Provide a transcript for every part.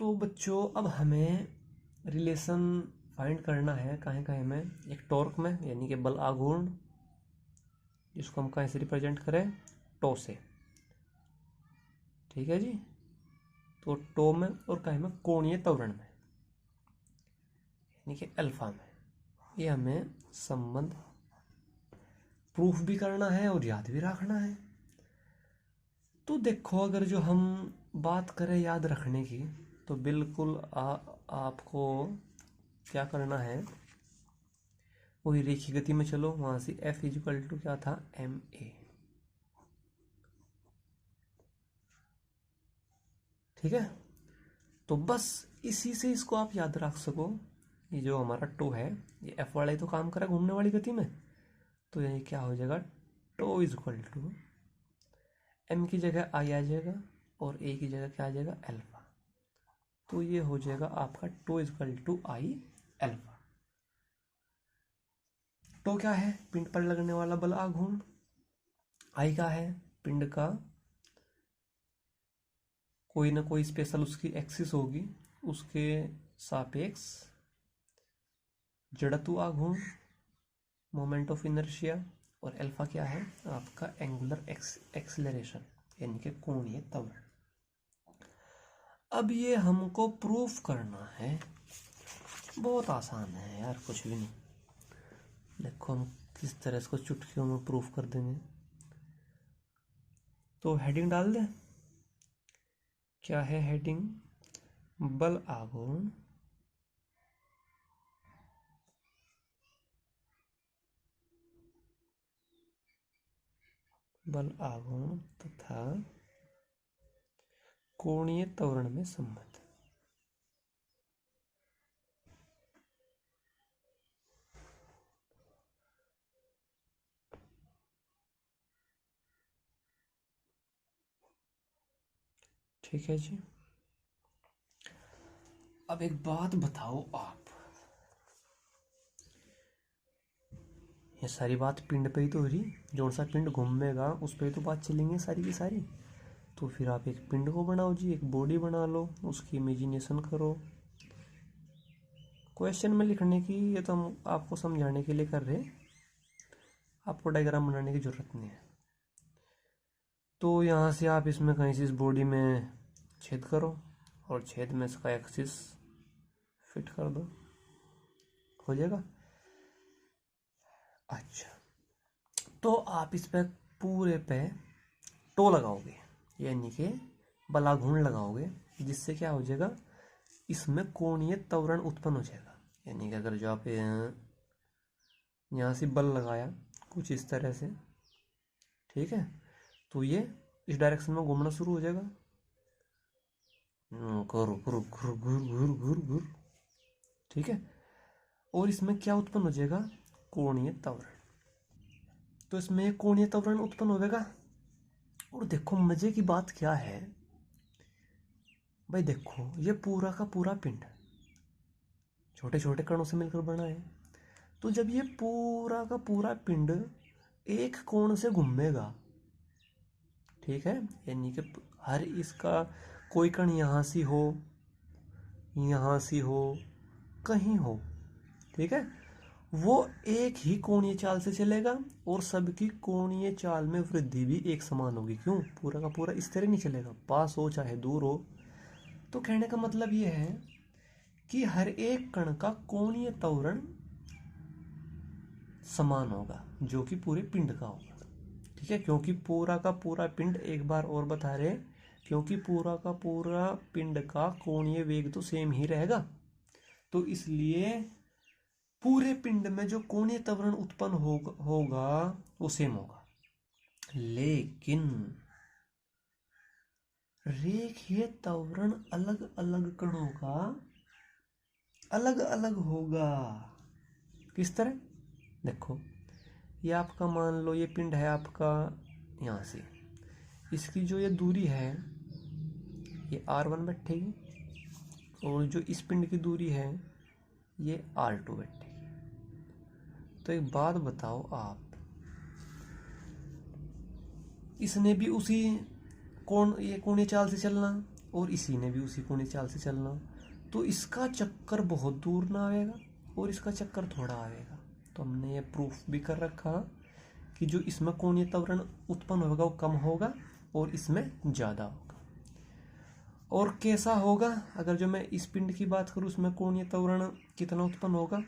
तो बच्चों अब हमें रिलेशन फाइंड करना है कहाँ कहाँ में, एक टॉर्क में यानी कि बल आघूर्ण, जिसको हम कहाँ से रिप्रेजेंट करें, टो से। ठीक है जी। तो टो में और कहाँ में, कोणीय त्वरण में यानी कि अल्फा में। ये हमें संबंध प्रूफ भी करना है और याद भी रखना है। तो देखो, अगर जो हम बात करें याद रखने की, तो बिल्कुल आपको क्या करना है, वही रेखीय गति में चलो। वहां से F इक्वल टू क्या था, ma। ठीक है। तो बस इसी से इसको आप याद रख सको। ये जो हमारा टो है, ये F वाला ही तो काम करा घूमने वाली गति में। तो ये क्या हो जाएगा, tau is equal to m की जगह I आ जाएगा और a की जगह क्या आ जाएगा, अल्फा। तो ये हो जाएगा आपका tau is equal to I alpha. Tau क्या है, पिंड पर लगने वाला बल आघूर्ण। I क्या है, पिंड का कोई ना कोई स्पेशल उसकी एक्सिस होगी, उसके सापेक्ष जड़त्व आघूर्ण, मोमेंट ऑफ इनर्शिया। और अल्फा क्या है, आपका एंगुलर एक्सीलरेशन यानी कि कोणीय त्वरण। अब ये हमको प्रूफ करना है, बहुत आसान है यार, कुछ भी नहीं। देखो हम किस तरह इसको चुटकियों में प्रूफ कर देंगे। तो हेडिंग डाल दें, क्या है हेडिंग, बल आघूर्ण तथा कोणीय त्वरण में संबंध। ठीक है जी। अब एक बात बताओ आप, ये सारी बात पिंड पे ही तो हो रही, जो सा पिंड घूमेगा उस पर ही तो बात चलेंगे सारी की सारी। तो फिर आप एक पिंड को बनाओ जी, एक बॉडी बना लो, उसकी इमेजिनेशन करो। क्वेश्चन में लिखने की ये तो हम आपको समझाने के लिए कर रहे, आपको डायग्राम बनाने की जरूरत नहीं है। तो यहाँ से आप इसमें कहीं से इस बॉडी में छेद करो और छेद में इसका एक्सिस फिट कर दो, हो जाएगा। अच्छा, तो आप इस पे पूरे पे टो लगाओगे यानी कि बलाघूर्ण लगाओगे, जिससे क्या हो जाएगा, इसमें कोणीय त्वरण उत्पन्न हो जाएगा। यानी कि अगर जो आप यहाँ से बल लगाया कुछ इस तरह से, ठीक है, तो ये इस डायरेक्शन में घूमना शुरू हो जाएगा, घुर घुर घुर घुर घुर घुर घुर। ठीक है, और इसमें क्या उत्पन्न हो जाएगा, कोणीय त्वरण। तो इसमें कोणीय त्वरण उत्पन्न होगा। और देखो मजे की बात क्या है भाई, देखो ये पूरा का पूरा पिंड छोटे छोटे कणों से मिलकर बना है। तो जब ये पूरा का पूरा पिंड एक कोण से घूमेगा, ठीक है, यानी कि हर इसका कोई कण यहाँ सी हो, यहाँ सी हो, कहीं हो, ठीक है, वो एक ही कोणीय चाल से चलेगा और सबकी कोणीय चाल में वृद्धि भी एक समान होगी। क्यों, पूरा का पूरा इस तरह नहीं चलेगा, पास हो चाहे दूर हो। तो कहने का मतलब ये है कि हर एक कण का कोणीय त्वरण समान होगा, जो कि पूरे पिंड का होगा। ठीक है, क्योंकि पूरा का पूरा पिंड, एक बार और बता रहे, क्योंकि पूरा का पूरा पिंड का कोणीय वेग तो सेम ही रहेगा, तो इसलिए पूरे पिंड में जो कोणीय त्वरण उत्पन्न होगा वो सेम होगा। लेकिन रेखीय त्वरण अलग अलग कणों का अलग अलग होगा। किस तरह, देखो ये आपका मान लो ये पिंड है आपका यहाँ से, इसकी जो ये दूरी है ये r1 बैठेगी, और जो इस पिंड की दूरी है ये r2 बैठेगी। तो एक बात बताओ आप, इसने भी उसी ये कोणीय चाल से चलना और इसी ने भी उसी कोणीय चाल से चलना, तो इसका चक्कर बहुत दूर ना आएगा और इसका चक्कर थोड़ा आएगा। तो हमने ये प्रूफ भी कर रखा कि जो इसमें कोणीय त्वरण उत्पन्न होगा वो कम होगा और इसमें ज़्यादा होगा। और कैसा होगा, अगर जो मैं इस पिंड की बात करूँ उसमें कोणीय त्वरण कितना उत्पन्न होगा,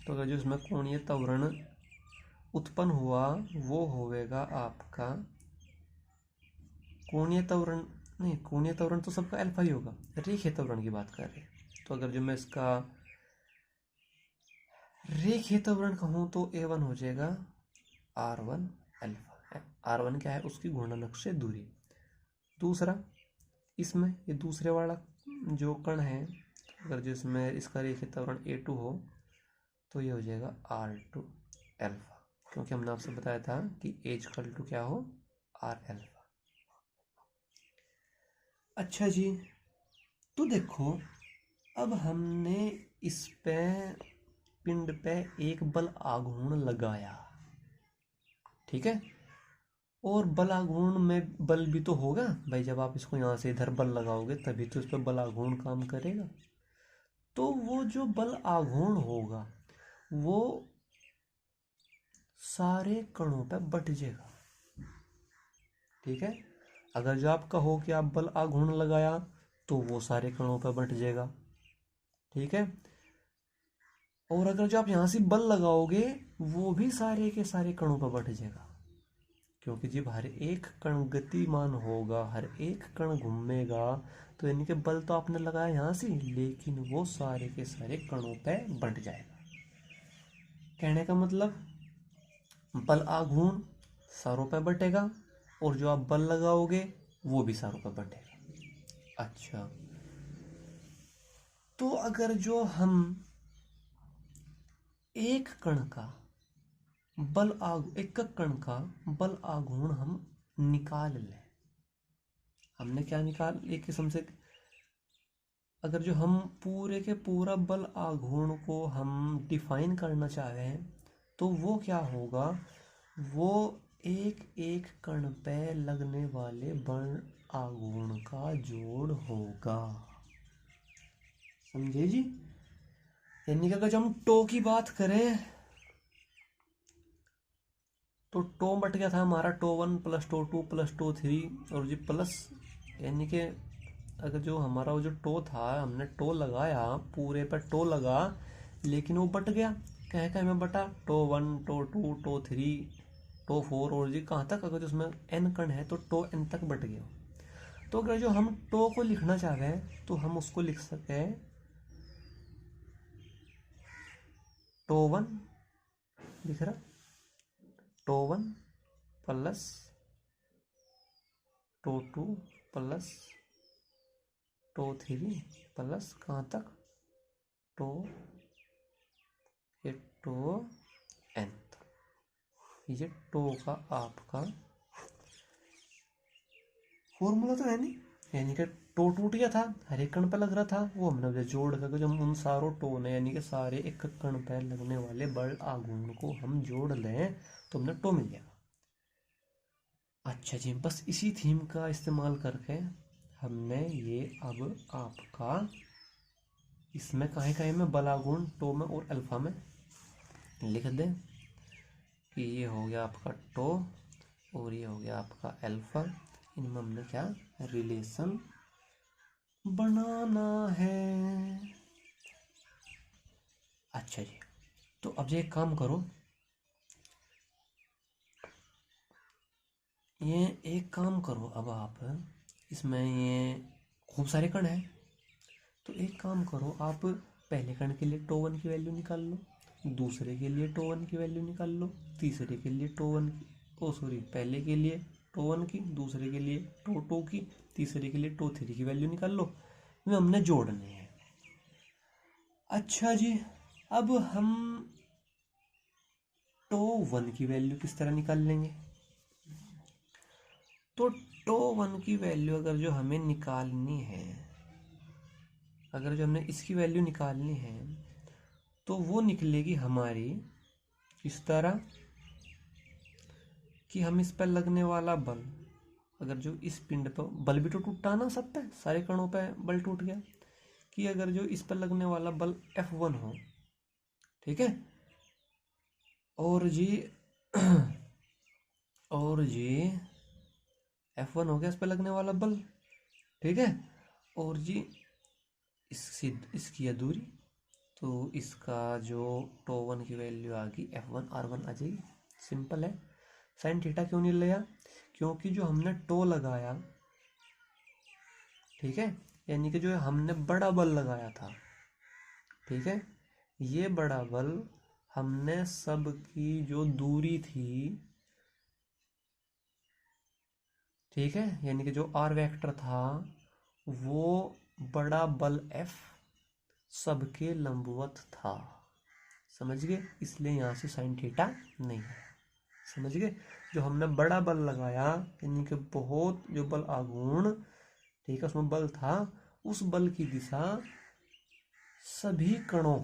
तो अगर जो इसमें कोणीय त्वरण उत्पन्न हुआ वो होगा आपका कोणीय त्वरण नहीं, कोणीय त्वरण तो सबका अल्फा ही होगा, रेखीय त्वरण की बात कर रहे हैं। तो अगर जो मैं इसका रेखीय त्वरण कहूँ तो A1 हो जाएगा R1 अल्फा। R1 क्या है, उसकी घूर्णन से दूरी। दूसरा इसमें ये दूसरे वाला जो कण है, अगर जिसमें इसका रेखीय त्वरण A2 हो तो ये हो जाएगा R2 अल्फा, क्योंकि हमने आपसे बताया था कि H= क्या हो, R अल्फा। अच्छा जी, तो देखो अब हमने इस पे पिंड पे एक बल आघूर्ण लगाया, ठीक है, और बल आघूर्ण में बल भी तो होगा भाई, जब आप इसको यहाँ से इधर बल लगाओगे तभी तो इस पर बल आघूर्ण काम करेगा। तो वो जो बल आघूर्ण होगा वो सारे कणों पे बट जाएगा, ठीक है। अगर जो आप कहो कि आप बल आघूर्ण लगाया तो वो सारे कणों पे बट जाएगा, ठीक है। और अगर जो आप यहाँ से बल लगाओगे वो भी सारे के सारे कणों पर बट जाएगा, क्योंकि जब हर एक कण गतिमान होगा, हर एक कण घूमेगा, तो यानी कि बल तो आपने लगाया यहाँ से, लेकिन वो सारे के सारे कणों पे बट जाएगा। कहने का मतलब बल आघूर्ण सारों पे बटेगा और जो आप बल लगाओगे वो भी सारों पे बटेगा। अच्छा, तो अगर जो हम एक कण का एक कण का बल आघूर्ण हम निकाल लें, हमने क्या निकाल एक किस्म से, अगर जो हम पूरे के पूरा बल आघूर्ण को हम डिफाइन करना चाह रहे हैं तो वो क्या होगा, वो एक एक कण पे लगने वाले बल आघूर्ण का जोड़ होगा। समझे जी? यानी कि अगर जो हम टो की बात करें तो टो बट गया था हमारा टो 1 + टो 2 + टो 3 और जी प्लस, यानी कि अगर जो हमारा वो जो टो था हमने टो लगाया पूरे पर टो लगा, लेकिन वो बट गया, कह कह में बटा, टो 1 टो 2 टो 3 टो 4 और जी कहाँ तक, अगर जो उसमें n कण है तो टो n तक बट गया। तो अगर जो हम टो को लिखना चाह रहे हैं तो हम उसको लिख सके टो 1 दिख रहा, टो 1 + टो 2 + टो 3 प्लस कहाँ तक, टो n। ये टो का आपका फॉर्मूला तो है नहीं, यानी कि टो टूट गया था, हर एक कण पे लग रहा था, वो हमने जोड़ करके जब उन सारों टो ने यानी कि सारे एक कण पे लगने वाले बल आघूर्ण को हम जोड़ लें तो हमने टो मिल जाएगा। अच्छा जी, बस इसी थीम का इस्तेमाल करके हमने ये अब आपका इसमें कहीं में बल आघूर्ण टो में और अल्फा में लिख दें कि ये हो गया आपका टो और ये हो गया आपका अल्फा, इनमें हमने क्या रिलेशन बनाना है। अच्छा जी, तो अब ये काम करो, ये एक काम करो, अब आप इसमें ये खूब सारे कण हैं, तो एक काम करो, आप पहले कण के लिए टो 1 की वैल्यू निकाल लो, दूसरे के लिए टो 1 की वैल्यू निकाल लो, तीसरे के लिए पहले के लिए टो 1 की, दूसरे के लिए टो 2 की, तीसरे के लिए टो 3 की वैल्यू निकाल लो, इनमें हमने जोड़ने हैं। अच्छा जी, अब हम टो 1 की वैल्यू किस तरह निकाल लेंगे, तो टो 1 की वैल्यू अगर जो हमें निकालनी है, अगर जो हमने इसकी वैल्यू निकालनी है तो वो निकलेगी हमारी इस तरह कि हम इस पर लगने वाला बल अगर जो इस पिंड पर बल भी तो टूटा ना, सब पे सारे कणों पे बल टूट गया, कि अगर जो इस पर लगने वाला बल F1 हो, ठीक है, और जी और जी F1 हो गया इस पर लगने वाला बल, ठीक है, और जी इसकी है दूरी, तो इसका जो τ1 की वैल्यू आ गई F1 R1 आ जाएगी। सिंपल है। साइन थीटा क्यों नहीं लिया? क्योंकि जो हमने टो लगाया, ठीक है, यानी कि जो हमने बड़ा बल लगाया था, ठीक है, ये बड़ा बल हमने सब की जो दूरी थी, ठीक है, यानी कि जो आर वेक्टर था वो बड़ा बल F सबके लंबवत था। समझ गए? इसलिए यहाँ से साइन थीटा नहीं है। समझ गए? जो हमने बड़ा बल लगाया, यानी कि बहुत जो बल आघूर्ण, ठीक है, उसमें बल था, उस बल की दिशा सभी कणों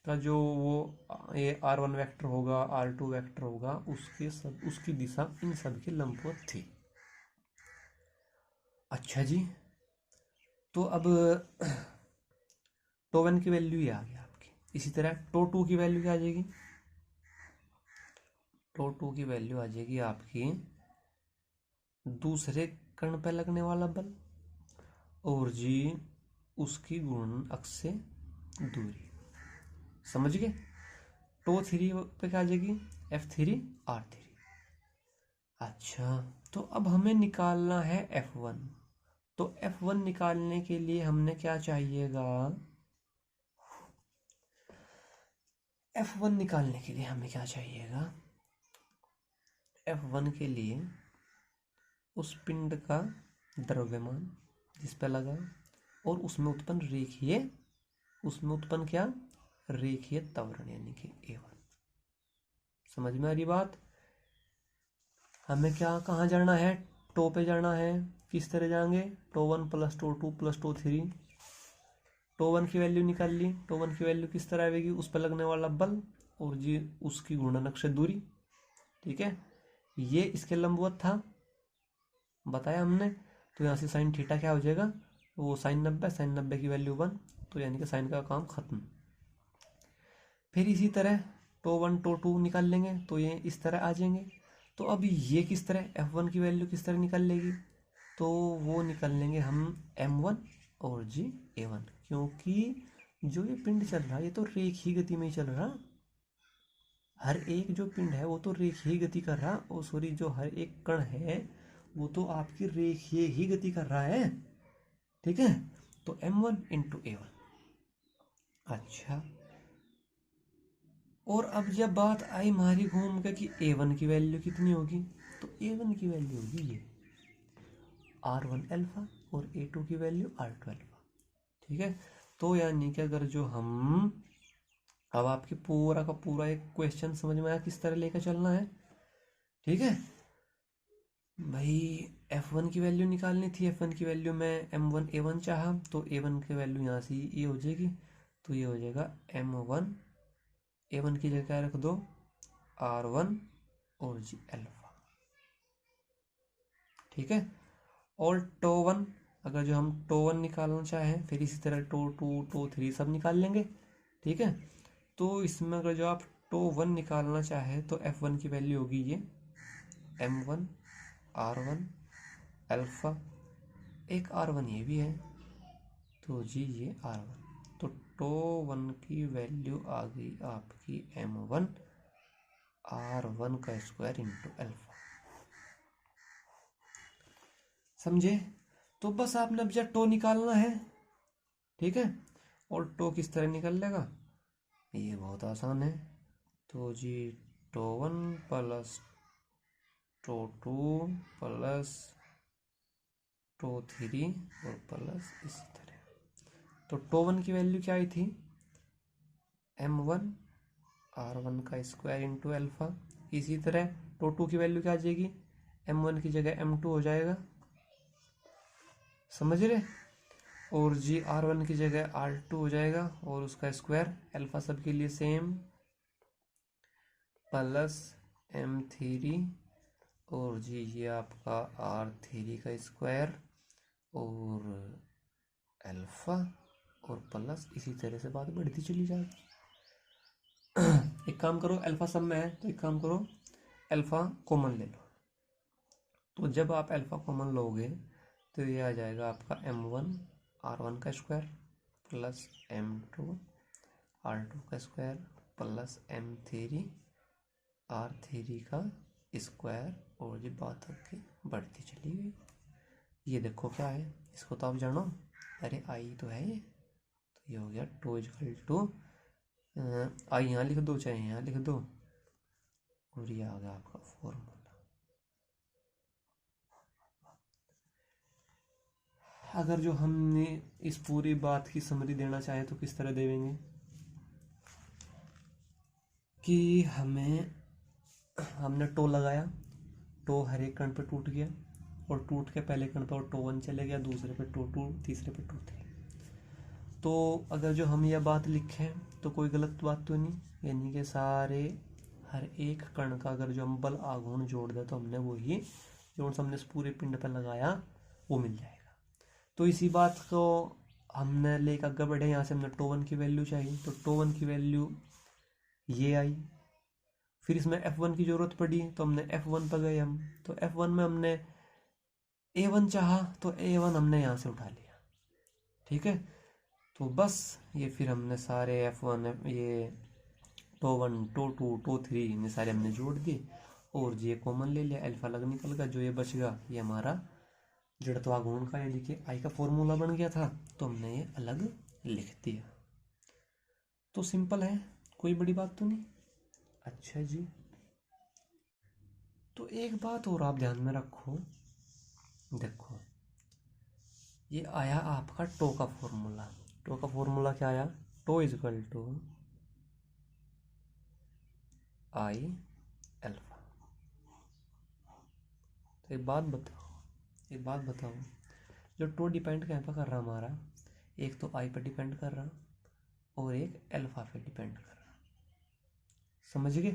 का जो वो ये R1 वेक्टर होगा, R2 वेक्टर होगा, उसकी दिशा इन सब के लंबवत थी। अच्छा जी, तो अब τ1 की वैल्यू ये आ गई आपकी। इसी तरह τ2 की वैल्यू क्या आ जाएगी? τ2 की वैल्यू आ जाएगी आपकी दूसरे कण पे लगने वाला बल और जी उसकी गुणन अक्ष से दूरी। समझ गए? τ3 पे क्या आ जाएगी? F3 R3। अच्छा, तो अब हमें निकालना है F1। तो F1 निकालने के लिए हमने क्या चाहिएगा? F1 निकालने के लिए हमें क्या चाहिएगा? F1 के लिए उस पिंड का द्रव्यमान जिस पे लगा और उसमें उत्पन्न क्या? रेखीय त्वरण, यानी कि A1। समझ में आ रही बात? हमें क्या कहाँ जाना है? टो पे जाना है। किस तरह जाएंगे? τ1 प्लस τ2 प्लस τ3। τ1 की वैल्यू निकाल ली। τ1 की वैल्यू किस तरह आएगी? उस पर लगने वाला बल और जी उसकी गुणनक से दूरी, ठीक है, ये इसके लंबवत था, बताया हमने। तो यहाँ से साइन थीटा क्या हो जाएगा? वो साइन 90 की वैल्यू 1, तो यानी कि साइन का काम खत्म। फिर इसी तरह τ1 τ2 निकाल लेंगे, तो ये इस तरह आ जाएंगे। तो अब ये किस तरह F1 की वैल्यू किस तरह निकाल लेगी? तो वो निकाल लेंगे हम M1 और जी A1, क्योंकि जो ये पिंड चल रहा है ये तो रेखीय गति में ही चल रहा। हर एक जो पिंड है वो तो रेखीय गति कर रहा, और सॉरी जो हर एक कण है वो तो आपकी रेखीय ही गति कर रहा है, ठीक है। तो M1 इंटू A1। अच्छा, और अब जब बात आई हमारी घूम के कि A1 की वैल्यू कितनी होगी, तो A1 की वैल्यू होगी ये R1 अल्फा और A2 की वैल्यू R2 अल्फा, ठीक है। तो यानी कि अगर जो हम अब आपके पूरा का पूरा एक क्वेश्चन समझ में आया किस तरह लेकर चलना है, ठीक है भाई। F1 की वैल्यू निकालनी थी। F1 की वैल्यू में M1 A1 चाहा, तो A1 की वैल्यू यहाँ से ये हो जाएगी, तो ये हो जाएगा M1, A1 की जगह रख दो R1 और जी अल्फा, ठीक है। और τ1, अगर जो हम τ1 निकालना चाहें, फिर इसी तरह τ2 τ3 सब निकाल लेंगे, ठीक है। तो इसमें अगर जो आप τ1 निकालना चाहें तो F1 की वैल्यू होगी ये M1 R1 अल्फा, एक R1 ये भी है, तो जी ये R1, तो τ1 की वैल्यू आ गई आपकी M1 R1 का स्क्वायर इंटू अल्फा। समझे? तो बस आपने अब जब टो निकालना है, ठीक है, और टो किस तरह निकल लेगा ये बहुत आसान है। तो जी τ1 प्लस τ2 प्लस τ3 और प्लस इसी तरह। तो τ1 की वैल्यू क्या आई थी? M1 R1 का स्क्वायर इंटू अल्फा। इसी तरह τ2 की वैल्यू क्या आ जाएगी? M1 की जगह M2 हो जाएगा, समझ रहे। और जी R1 की जगह R2 हो जाएगा और उसका स्क्वायर अल्फा सबके लिए सेम, प्लस M3 और जी ये आपका R3 का स्क्वायर और अल्फा और प्लस, इसी तरह से बात बढ़ती चली जाएगी। एक काम करो, अल्फा सब में है तो एक काम करो, अल्फा कॉमन ले लो। तो जब आप अल्फा कॉमन लोगे तो ये आ जाएगा आपका M1 R1 का स्क्वायर प्लस M2 R2 का स्क्वायर प्लस M3 R3 का स्क्वायर, और ये बात आपकी बढ़ती चली गई। ये देखो क्या है, इसको तो आप जानो, अरे आई तो है ये, तो ये हो गया टू इजकल टू आई यहाँ लिख दो चाहे यहाँ लिख दो, और ये आ गया आपका फॉर्मूला। अगर जो हमने इस पूरी बात की समरी देना चाहे तो किस तरह देंगे कि हमने टो लगाया, टो हर एक कण पे टूट गया, और टूट के पहले कण पे और टो 1 चले गया, दूसरे पे टो 2, तीसरे पे टो 3। तो अगर जो हम यह बात लिखें तो कोई गलत बात तो नहीं, यानी कि सारे हर एक कण का अगर जो हम बल आघूर्ण जोड़ दे तो हमने वही जो हमने इस पूरे पिंड पर लगाया वो मिल जाएगा। तो इसी बात को हमने लेकर आगे बढ़े, यहाँ से हमने टो 1 की वैल्यू चाहिए, तो टो 1 की वैल्यू ये आई। फिर इसमें F1 की जरूरत पड़ी तो हमने F1 पर गए हम, तो F1 में हमने A1 चाहा तो A1 हमने यहाँ से उठा लिया। ठीक है, तो बस ये फिर हमने सारे F1 ये टो 1 टो 2 टो 3 ये सारे हमने जोड़ दिए, और ये कॉमन ले लिया, अल्फा अलग निकल गया, जो ये बच गया ये हमारा जड़त्व आघूर्ण का यानी कि आई का फॉर्मूला बन गया था, तो हमने ये अलग लिख दिया। तो सिंपल है, कोई बड़ी बात तो नहीं। अच्छा जी, तो एक बात और आप ध्यान में रखो, देखो ये आया आपका टो का फॉर्मूला। टो का फॉर्मूला क्या आया, tau is equal to I alpha. तो एक बात बताओ, जो टो डिपेंड कहाँ पर कर रहा हमारा, एक तो आई पर डिपेंड कर रहा और एक अल्फा पे डिपेंड कर रहा, समझ गए।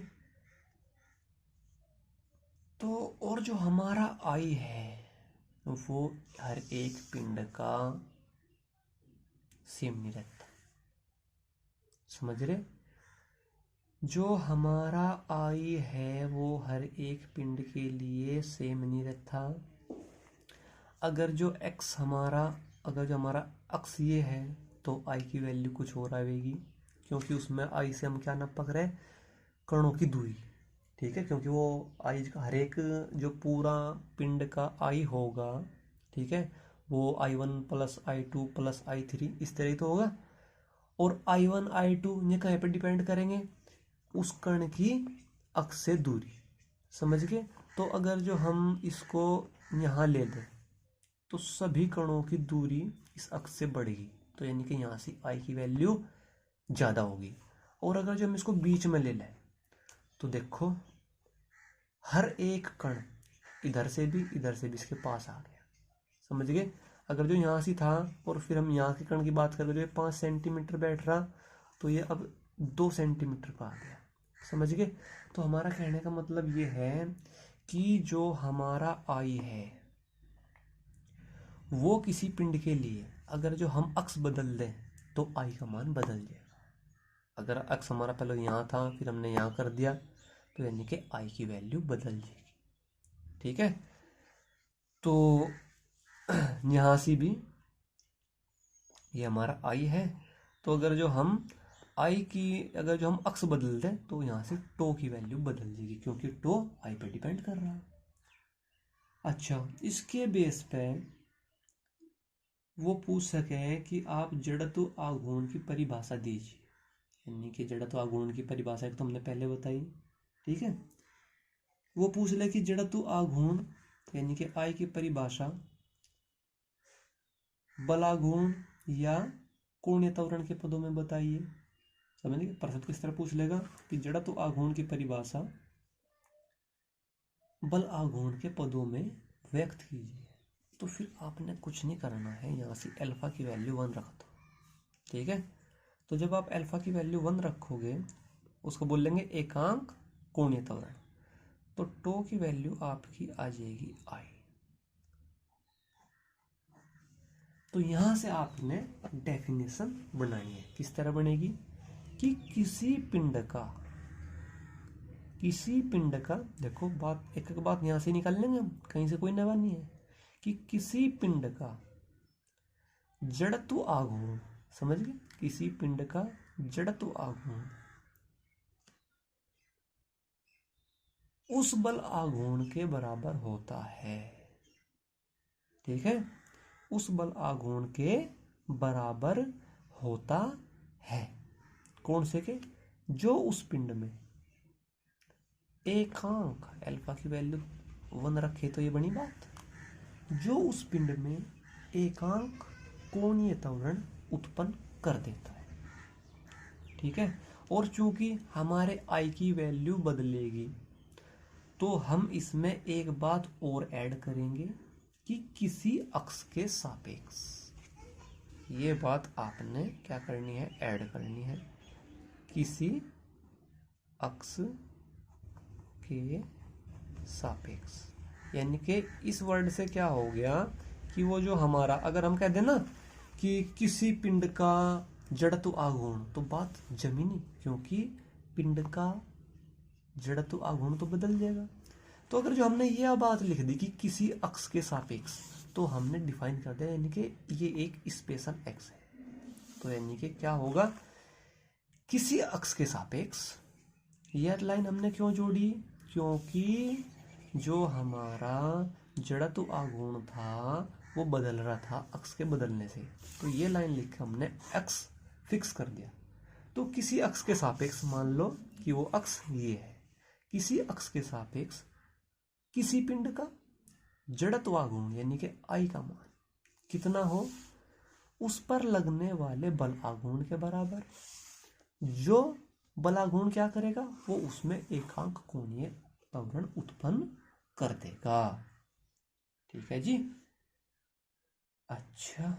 तो और जो हमारा आई है वो हर एक पिंड का सेम नहीं रहता, समझ रहे। जो हमारा आई है वो हर एक पिंड के लिए सेम नहीं रहता। अगर जो एक्स हमारा, अगर जो हमारा अक्स ये है तो आई की वैल्यू कुछ और आएगी, क्योंकि उसमें आई से हम क्या नापक रहे, कणों की दूरी। ठीक है, क्योंकि वो आई का हर एक जो पूरा पिंड का आई होगा, ठीक है, वो I1 plus I2 plus I3 इस तरह ही तो होगा, और I1 I2 ये कहाँ पे डिपेंड करेंगे, उस कण की अक्ष से दूरी, समझ गए। तो अगर जो हम इसको यहाँ ले लें तो सभी कणों की दूरी इस अक्ष से बढ़ेगी, तो यानी कि यहाँ से आई की वैल्यू ज़्यादा होगी। और अगर जो हम इसको बीच में ले लें तो देखो हर एक कण इधर से भी इसके पास आ गया, समझ गए। अगर जो यहाँ से था और फिर हम यहाँ के कण की बात करें, जो ये 5 सेंटीमीटर बैठ रहा तो ये अब 2 सेंटीमीटर पर आ गया, समझ गए। तो हमारा कहने का मतलब ये है कि जो हमारा आई है वो किसी पिंड के लिए अगर जो हम अक्स बदल दें तो आई का मान बदल जाएगा। अगर अक्स हमारा पहले यहाँ था फिर हमने यहाँ कर दिया तो यानी कि आई की वैल्यू बदल जाएगी। ठीक है, तो यहाँ से भी ये हमारा आई है, तो अगर जो हम आई की अगर जो हम अक्स बदल दें तो यहाँ से टो की वैल्यू बदल जाएगी, क्योंकि टो आई पे डिपेंड कर रहा है। अच्छा, इसके बेस पे वो पूछ सके कि आप जड़त्व आघूर्ण की परिभाषा दीजिए, यानी कि जड़त्व आघूर्ण की परिभाषा एक तो हमने पहले बताई, ठीक है। वो पूछ ले कि जड़त्व आघूर्ण यानी कि आई की परिभाषा बलाघूर्ण या कोणीय त्वरण के पदों में बताइए। समझ गए, प्रश्न किस तरह पूछ लेगा कि जड़त्व आघूर्ण की परिभाषा बल आघूर्ण के पदों में व्यक्त कीजिए। तो फिर आपने कुछ नहीं करना है, यहाँ से अल्फा की वैल्यू 1 रख दो, ठीक है। तो जब आप अल्फा की वैल्यू 1 रखोगे उसको बोल लेंगे एकांक कोणीय त्वरण। तो टो की वैल्यू आपकी आ जाएगी आई। तो यहां से आपने डेफिनेशन बनानी है। किस तरह बनेगी कि किसी पिंड का देखो बात एक एक बात यहां से निकाल लेंगे हम, कहीं से कोई नया नहीं है कि किसी पिंड का जड़त्व आघूर्ण, समझ गए, किसी पिंड का जड़त्व आघूर्ण उस बल आघूर्ण के बराबर होता है। ठीक है, उस बल आघूर्ण के बराबर होता है। कौन से के? जो उस पिंड में एकांक अल्फा की वैल्यू 1 रखे तो ये बनी बात, जो उस पिंड में एकांक कोणीय त्वरण उत्पन्न कर देता है। ठीक है, और चूंकि हमारे आई की वैल्यू बदलेगी तो हम इसमें एक बात और ऐड करेंगे कि किसी अक्ष के सापेक्ष। ये बात आपने क्या करनी है, ऐड करनी है, किसी अक्ष के सापेक्ष। यानी कि इस वर्ड से क्या हो गया कि वो जो हमारा, अगर हम कह दें ना कि किसी पिंड का जड़त्व आघूर्ण, तो बात जमीनी, क्योंकि पिंड का जड़त्व आघूर्ण तो बदल जाएगा। तो अगर जो हमने यह बात लिख दी कि किसी अक्ष के सापेक्ष, तो हमने डिफाइन कर दिया, यानी कि ये एक स्पेशल एक्स है। तो यानी कि क्या होगा, किसी अक्ष के सापेक्ष। यह लाइन हमने क्यों जोड़ी, क्योंकि जो हमारा जड़त्व आघूर्ण था वो बदल रहा था अक्ष के बदलने से, तो ये लाइन लिख के हमने एक्स फिक्स कर दिया। तो किसी अक्ष के सापेक्ष मान लो कि वो अक्ष ये है, किसी अक्ष के सापेक्ष किसी पिंड का जड़त्व आघूर्ण यानी कि आई का मान कितना हो, उस पर लगने वाले बल आघूर्ण के बराबर। जो बल आघूर्ण क्या करेगा, वो उसमें एकांक कोणीय त्वरण उत्पन्न कर देगा। ठीक है जी। अच्छा,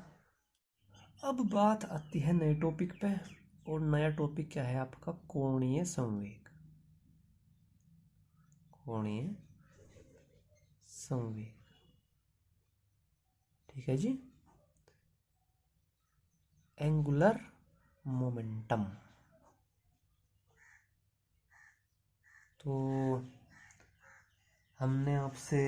अब बात आती है नए टॉपिक पे, और नया टॉपिक क्या है आपका, कोणीय संवेग। कोणीय संवेग, ठीक है जी, एंगुलर मोमेंटम। तो हमने आपसे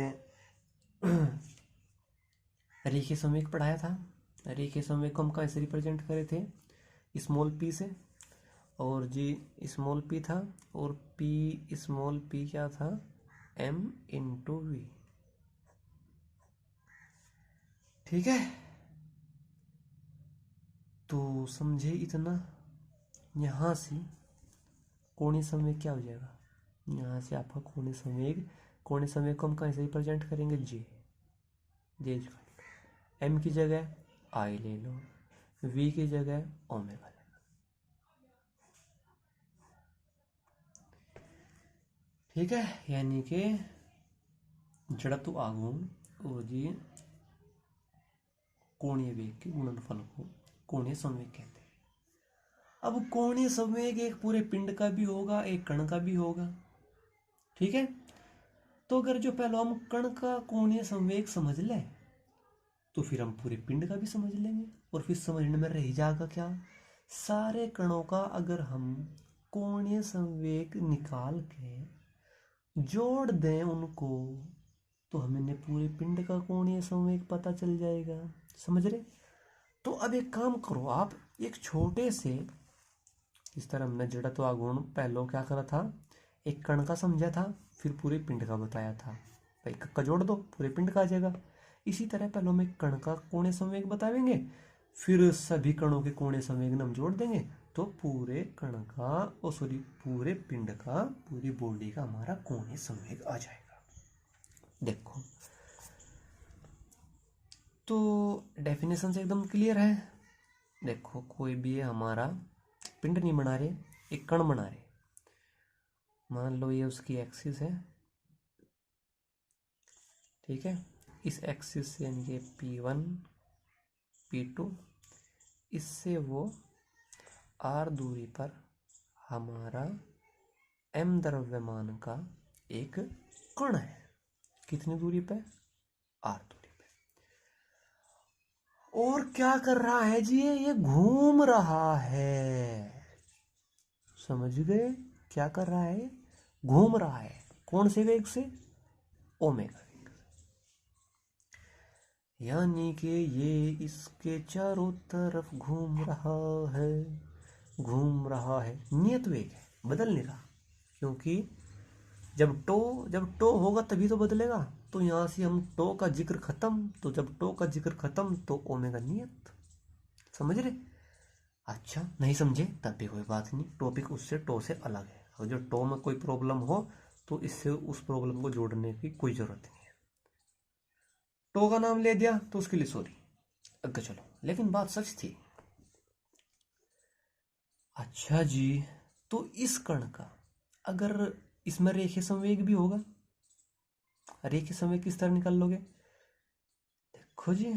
रेखीय संवेग पढ़ाया था। रेखीय संवेग को हम कैसे रिप्रेजेंट करे थे, स्मॉल पी से, और जी स्मॉल पी था, और पी स्मॉल पी क्या था, m इंटू वी। ठीक है, तो समझे इतना। यहां से कोणीय संवेग क्या हो जाएगा, यहाँ से आपका कोणीय संवेग को हम कैसे रिप्रेजेंट करेंगे, जे एम की जगह आई ले लो, वी की जगह ओमेगा ले लो। ठीक है, यानी कि जड़त्व आघूर्ण और जी कोणीय वेग के गुणनफल को कोणीय संवेग कहते हैं। अब कोणीय संवेग एक पूरे पिंड का भी होगा, एक कण का भी होगा। ठीक है, तो अगर जो पहले हम कण का कोणीय संवेग समझ लें तो फिर हम पूरे पिंड का भी समझ लेंगे, और फिर समझने में रह जाएगा क्या, सारे कणों का अगर हम कोणीय संवेग निकाल के जोड़ दें उनको, तो हमें पूरे पिंड का कोणीय संवेग पता चल जाएगा। समझ रहे? तो अब एक काम करो आप, एक छोटे से, इस तरह हमने जड़त्व आघूर्ण पहले क्या करा था, एक कण का समझा था, फिर पूरे पिंड का बताया था। भाई का जोड़ दो पूरे पिंड का आ जाएगा। इसी तरह पहले हम एक कण का कोणीय संवेग बताएंगे, फिर सभी कणों के कोणीय संवेग हम जोड़ देंगे, तो पूरे कण का पूरे पिंड का, पूरी बॉडी का हमारा कोणीय संवेग आ जाएगा। देखो, तो डेफिनेशन से एकदम क्लियर है। देखो, कोई भी है हमारा पिंड नहीं बना रहे, एक कण बना रहे, मान लो ये उसकी एक्सिस है। ठीक है, इस एक्सिस से यानी कि P1 P2, इससे वो R दूरी पर हमारा m द्रव्यमान का एक कण है, कितनी दूरी पे, आर दूरी पे। और क्या कर रहा है जी, ये घूम रहा है। समझ गए, क्या कर रहा है, घूम रहा है। कौन से वेग से, ओमेगा वेग से। यानी कि ये इसके चारों तरफ घूम रहा है, घूम रहा है। नियत वेग है, बदल नहीं रहा, क्योंकि जब टो होगा तभी तो बदलेगा। तो यहां से हम टो का जिक्र खत्म, तो जब टो का जिक्र खत्म तो ओमेगा नियत। समझ रहे? अच्छा, नहीं समझे तब भी कोई बात नहीं, टॉपिक उससे टो से अलग है। और जो टो में कोई प्रॉब्लम हो तो इससे उस प्रॉब्लम को जोड़ने की कोई जरूरत नहीं है। टो का नाम ले दिया तो उसके लिए सॉरी। आगे चलो, लेकिन बात सच थी। अच्छा जी, तो इस कण का अगर इसमें रेखीय संवेग भी होगा, रेखीय संवेग किस तरह निकाल लोगे? देखो जी,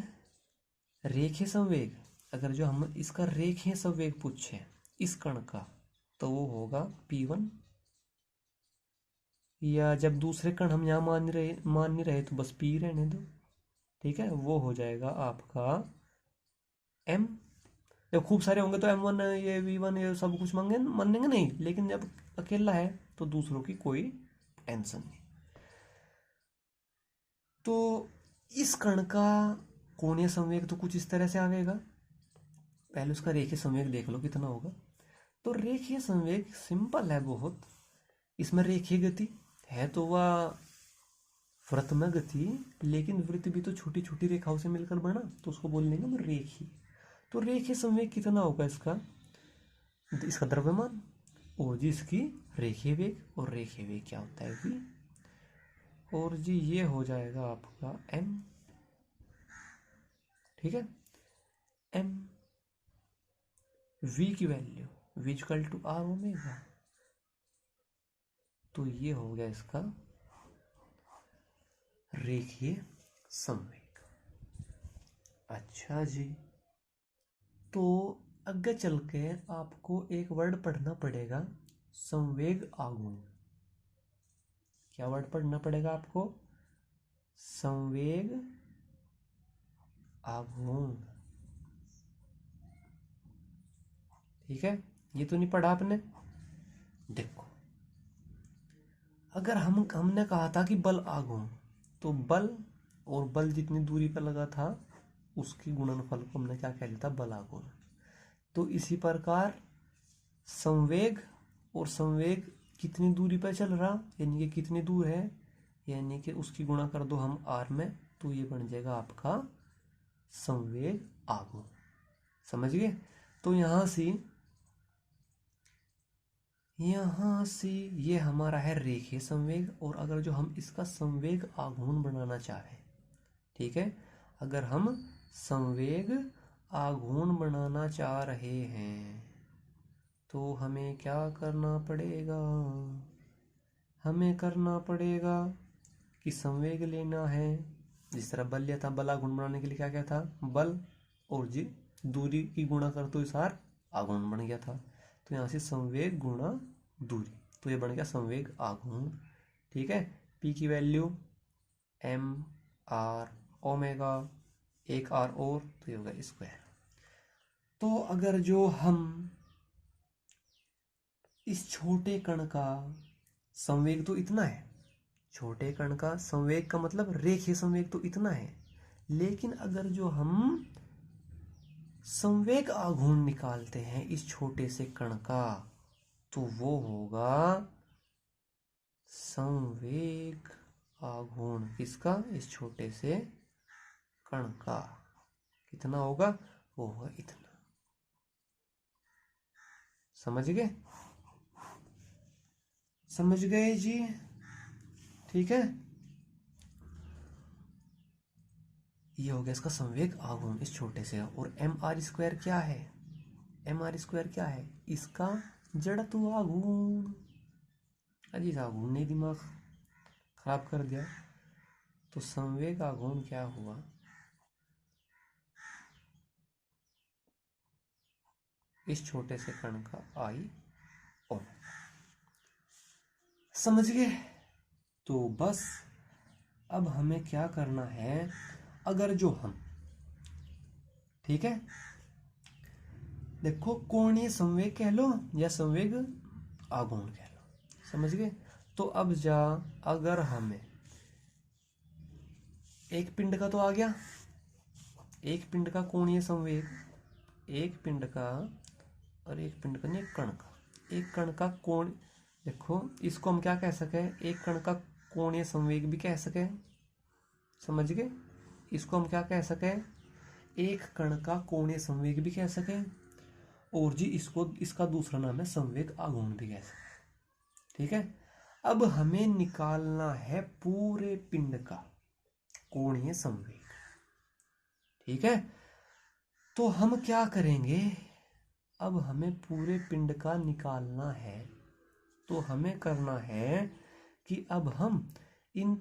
रेखीय संवेग, अगर जो हम इसका रेखीय संवेग पूछे इस कण का, तो वो होगा P1। या जब दूसरे कण हम यहाँ मान नहीं रहे तो बस P रहने दो, ठीक है। वो हो जाएगा आपका M। जब खूब सारे होंगे तो M1 ये V1 ये सब कुछ मानेंगे नहीं, लेकिन जब अकेला है तो दूसरों की कोई टेंशन नहीं। तो इस कण का कोणीय संवेग तो कुछ इस तरह से आवेगा। पहले उसका रेखीय संवेग देख लो कितना होगा। तो रेखीय संवेग सिंपल है बहुत। इसमें रेखीय गति है तो वह वृत्त में गति, लेकिन वृत्त भी तो छोटी छोटी रेखाओं से मिलकर बना, तो उसको बोल लेंगे हम रेखीय। तो रेखीय संवेग कितना होगा इसका, इसका द्रव्यमान और जी इसकी रेखीय वेग। और रेखीय वेग क्या होता है भी, और जी ये हो जाएगा आपका m। ठीक है, m v की value v equal to r omega. तो ये हो गया इसका रेखीय संवेग। अच्छा जी, तो आगे चल के आपको एक वर्ड पढ़ना पड़ेगा, संवेग आघूर्ण। क्या वर्ड पढ़ना पड़ेगा आपको, संवेग आघूर्ण। ठीक है, ये तो नहीं पढ़ा आपने। देखो, अगर हमने कहा था कि बल आघूर्ण, तो बल और बल जितनी दूरी पर लगा था उसकी गुणनफल को हमने क्या कह लिया था, बल आघूर्ण। तो इसी प्रकार संवेग और संवेग कितनी दूरी पर चल रहा, यानी कि कितनी दूर है, यानी कि उसकी गुणा कर दो हम आर में, तो ये बन जाएगा आपका संवेग आघूर्ण। समझ गए? तो यहां से ये हमारा है रेखीय संवेग। और अगर जो हम इसका संवेग आघूर्ण बनाना चाहें, ठीक है, अगर हम संवेग आघूर्ण बनाना चाह रहे हैं तो हमें क्या करना पड़ेगा, हमें करना पड़ेगा कि संवेग लेना है। जिस तरह बल लिया था, बल आघूर्ण बनाने के लिए क्या क्या था, बल और जी दूरी की गुणा कर तो इसार आघूर्ण बन गया था। तो यहाँ से संवेग गुणा दूरी, तो ये बन गया संवेग आघूर्ण। ठीक है, P की वैल्यू m r ओमेगा, एक r और, तो ये होगा स्क्वायर। तो अगर जो हम इस छोटे कण का संवेग तो इतना है, छोटे कण का संवेग का मतलब रेखीय संवेग तो इतना है, लेकिन अगर जो हम संवेग आघूर्ण निकालते हैं इस छोटे से कण का, तो वो होगा संवेग आघूर्ण किसका, इस छोटे से कण का। कितना होगा, वो होगा इतना। समझ गए, समझ गए जी? ठीक है, ये हो गया इसका संवेग आघूर्ण इस छोटे से। और एम आर स्क्वायर क्या है, एम आर स्क्वायर क्या है, इसका जड़त्व आघूर्ण। अजीज आघूर्ण ने दिमाग खराब कर दिया। तो संवेग आघूर्ण क्या हुआ, इस छोटे से कण का आई ओमेगा। समझ गए? तो बस अब हमें क्या करना है, अगर जो हम, ठीक है, देखो कोणीय संवेग कह लो या संवेग आघूर्ण कह लो, समझ गए। तो अब अगर हमें एक पिंड का तो आ गया, एक पिंड का कोणीय संवेग, एक पिंड का और एक पिंड का नहीं, कण का, एक कण का कोण, देखो इसको हम क्या कह सके, एक कण का कोणीय संवेग भी कह सके, समझ गए। इसको हम क्या कह सके, एक कण का कोणीय संवेग भी कह सके, और जी इसको, इसका दूसरा नाम है संवेग आघूर्ण भी कह सके, ठीक है। अब हमें निकालना है पूरे पिंड का कोणीय संवेग, ठीक है। तो हम क्या करेंगे, अब हमें पूरे पिंड का निकालना है, तो हमें करना है कि अब हम इन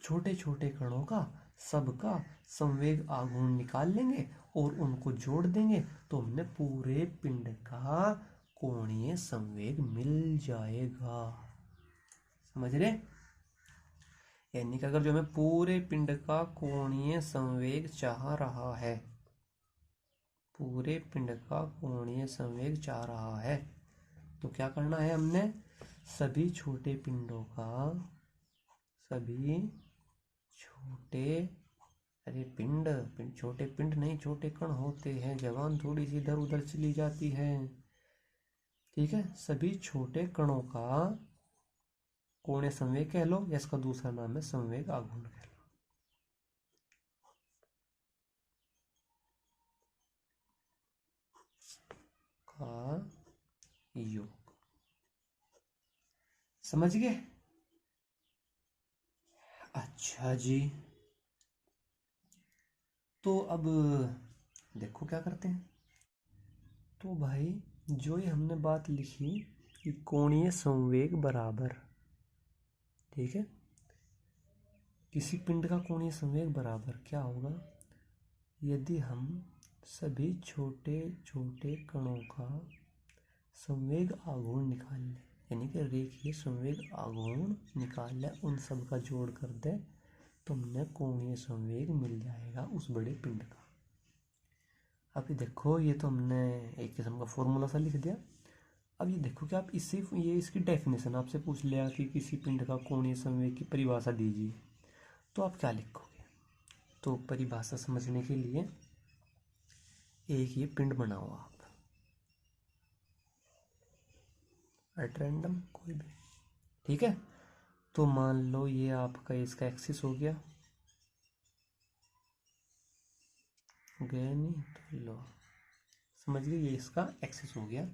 छोटे छोटे कणों का सबका संवेग आघूर्ण निकाल लेंगे और उनको जोड़ देंगे, तो हमने पूरे पिंड का कोणीय संवेग मिल जाएगा, समझ रहे। यानी कि अगर जो हमें पूरे पिंड का कोणीय संवेग चाह रहा है, पूरे पिंड का कोणीय संवेग चाह रहा है, तो क्या करना है, हमने सभी छोटे पिंडों का, सभी छोटे, अरे पिंड, छोटे पिंड नहीं, छोटे कण होते हैं, जबान थोड़ी सी इधर उधर चली जाती है, ठीक है। सभी छोटे कणों का कोणीय संवेग कह लो या इसका दूसरा नाम है संवेग आघूर्ण कह लो। का योग, समझ गए। अच्छा जी, तो अब देखो क्या करते हैं। तो भाई जो ये हमने बात लिखी कि कोणीय संवेग बराबर, ठीक है, किसी पिंड का कोणीय संवेग बराबर क्या होगा, यदि हम सभी छोटे छोटे कणों का संवेग आघूर्ण निकाल लें, यानी कि रेखीय संवेग आघूर्ण निकाल लें, उन सब का जोड़ कर दे, तो हमने कोणीय संवेग मिल जाएगा उस बड़े पिंड का। अभी देखो ये तो हमने एक किस्म का फॉर्मूला सा लिख दिया। अब ये देखो कि आप इससे, ये इसकी डेफिनेशन आपसे पूछ लिया कि किसी पिंड का कोणीय संवेग की परिभाषा दीजिए, तो आप क्या लिखोगे। तो परिभाषा समझने के लिए एक ये पिंड बनाओ आप, एट रैंडम कोई भी, ठीक है। तो मान लो ये आपका इसका एक्सिस हो गया, गया नहीं तो लो, समझ गए, ये इसका एक्सिस हो गया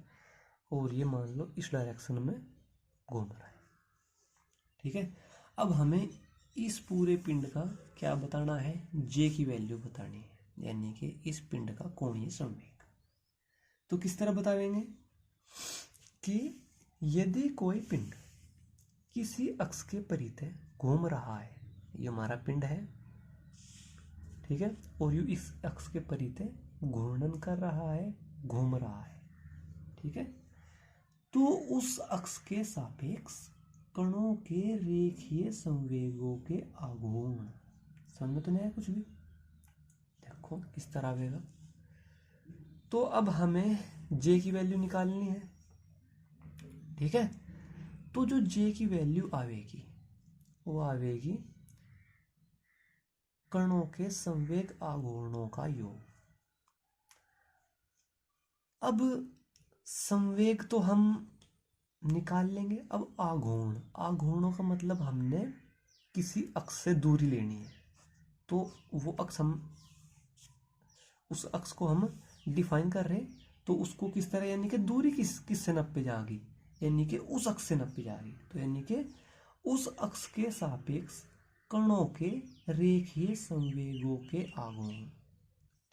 और ये मान लो इस डायरेक्शन में घूम रहा है, ठीक है। अब हमें इस पूरे पिंड का क्या बताना है, जे की वैल्यू बतानी है, यानी कि इस पिंड का कोणीय संवेग। तो किस तरह बताएंगे कि यदि कोई पिंड किसी अक्ष के परितः घूम रहा है, ये हमारा पिंड है, ठीक है, और यू इस अक्ष के परितः घूर्णन कर रहा है, घूम रहा है, ठीक है, तो उस अक्ष के सापेक्ष कणों के रेखीय संवेगों के आघूर्ण, समझ में तो नहीं आया कुछ भी, देखो किस तरह आएगा। तो अब हमें जे की वैल्यू निकालनी है, ठीक है। तो जो जे की वैल्यू आवेगी वो आवेगी कणों के संवेग आघूर्णों का योग। अब संवेग तो हम निकाल लेंगे, अब आघूर्ण, आघूर्णों का मतलब हमने किसी अक्ष से दूरी लेनी है, तो वो अक्ष हम, उस अक्ष को हम डिफाइन कर रहे हैं, तो उसको किस तरह, यानी कि दूरी किस से नापी जाएगी, यानी कि उस अक्ष से नापी जाएगी, तो यानी कि उस अक्ष के सापेक्ष कणों के रेखीय संवेगों के आघूर्ण,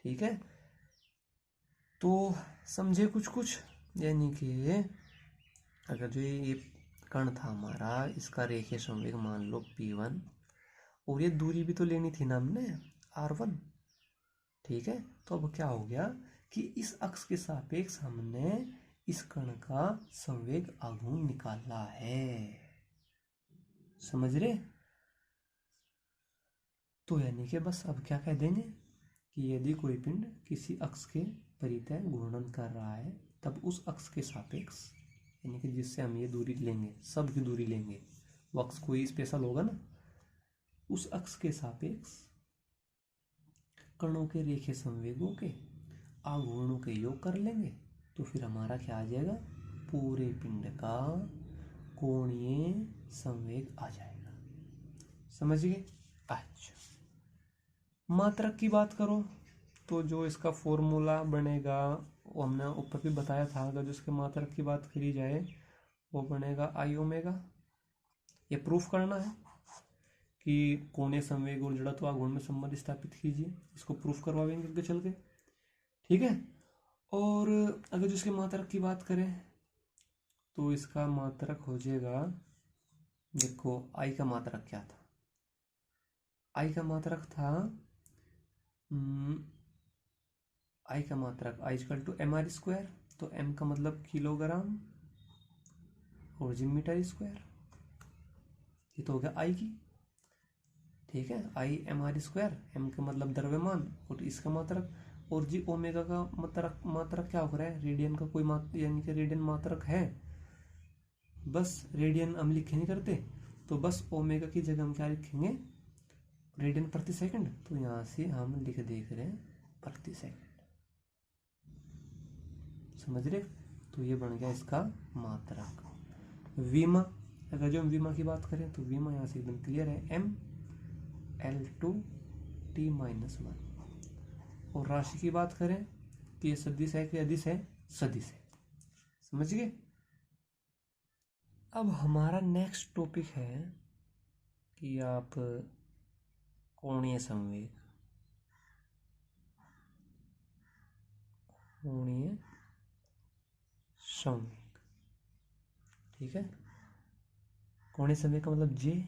ठीक है। तो समझे कुछ कुछ, यानी कि अगर जो ये कण था हमारा, इसका रेखीय संवेग मान लो P1, और ये दूरी भी तो लेनी थी ना हमने, R1, ठीक है। तो अब क्या हो गया कि इस अक्ष के सापेक्ष हमने इस कण का संवेग आघूर्ण निकाला है, समझ रहे। तो यानी कि बस अब क्या कह देंगे कि यदि कोई पिंड किसी अक्ष के परितः घूर्णन कर रहा है तब उस अक्ष के सापेक्ष, यानी कि जिससे हम ये दूरी लेंगे, सब की दूरी लेंगे, वो अक्ष कोई स्पेशल होगा ना, उस अक्ष के सापेक्ष कणों के रेखीय संवेगों के आघूर्णों के योग कर लेंगे, तो फिर हमारा क्या आ जाएगा, पूरे पिंड का कोणीय संवेग आ जाएगा। समझ गए? अच्छा, मात्रक की बात करो तो जो इसका फॉर्मूला बनेगा वो हमने ऊपर भी बताया था, अगर जो इसके मात्रक की बात करी जाए वो बनेगा आई ओमेगा। ये प्रूफ करना है कि कोणीय संवेग और जड़त्व आघूर्ण में संबंध स्थापित कीजिए, इसको प्रूफ करवाएंगे आगे चल के, ठीक है। और अगर जो इसके मात्रक की बात करें तो इसका मात्रक हो जाएगा, देखो आई का मात्रक क्या था, आई का मात्रक था आई का मात्रक I equal to M are square, तो एम का मतलब किलोग्राम और जी मीटर स्क्वायर, ये तो हो गया आई की, ठीक है। I m are square, m का मतलब द्रव्यमान और इसका मात्रक, और जी ओमेगा का मात्रक क्या हो रहा है, रेडियन का कोई यानी कि रेडियन मात्रक है, बस रेडियन हम लिखे नहीं करते, तो बस ओमेगा की जगह हम क्या लिखेंगे, रेडियन प्रति सेकंड, तो यहां से हम लिख देख रहे हैं प्रति सेकंड। समझ रहे? तो ये बन गया इसका मात्रक। विमा, अगर जो हम विमा की बात करें तो विमा यहाँ से एकदम क्लियर है, M L two T minus one. और राशि की बात करें कि ये सदिश है कि अदिश है, सदिश है। समझ गए? अब हमारा नेक्स्ट टॉपिक है कि आप कोणीय संवेग, कोणीय संवेग, ठीक है। कोणीय संवेग का मतलब जे,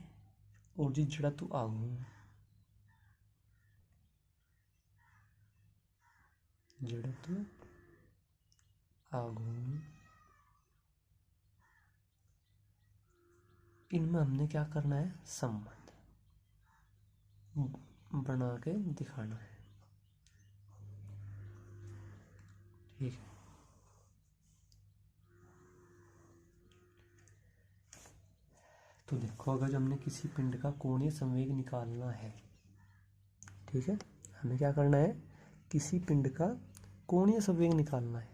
और जी जड़त्व आघूर्ण, जड़त्व आघूर्ण, इनमें हमने क्या करना है, संबंध बना के दिखाना है, ठीक है। तो देखो, अगर जो हमने किसी पिंड का कोणीय संवेग निकालना है, ठीक है, हमें क्या करना है, किसी पिंड का कोणीय संवेग निकालना है,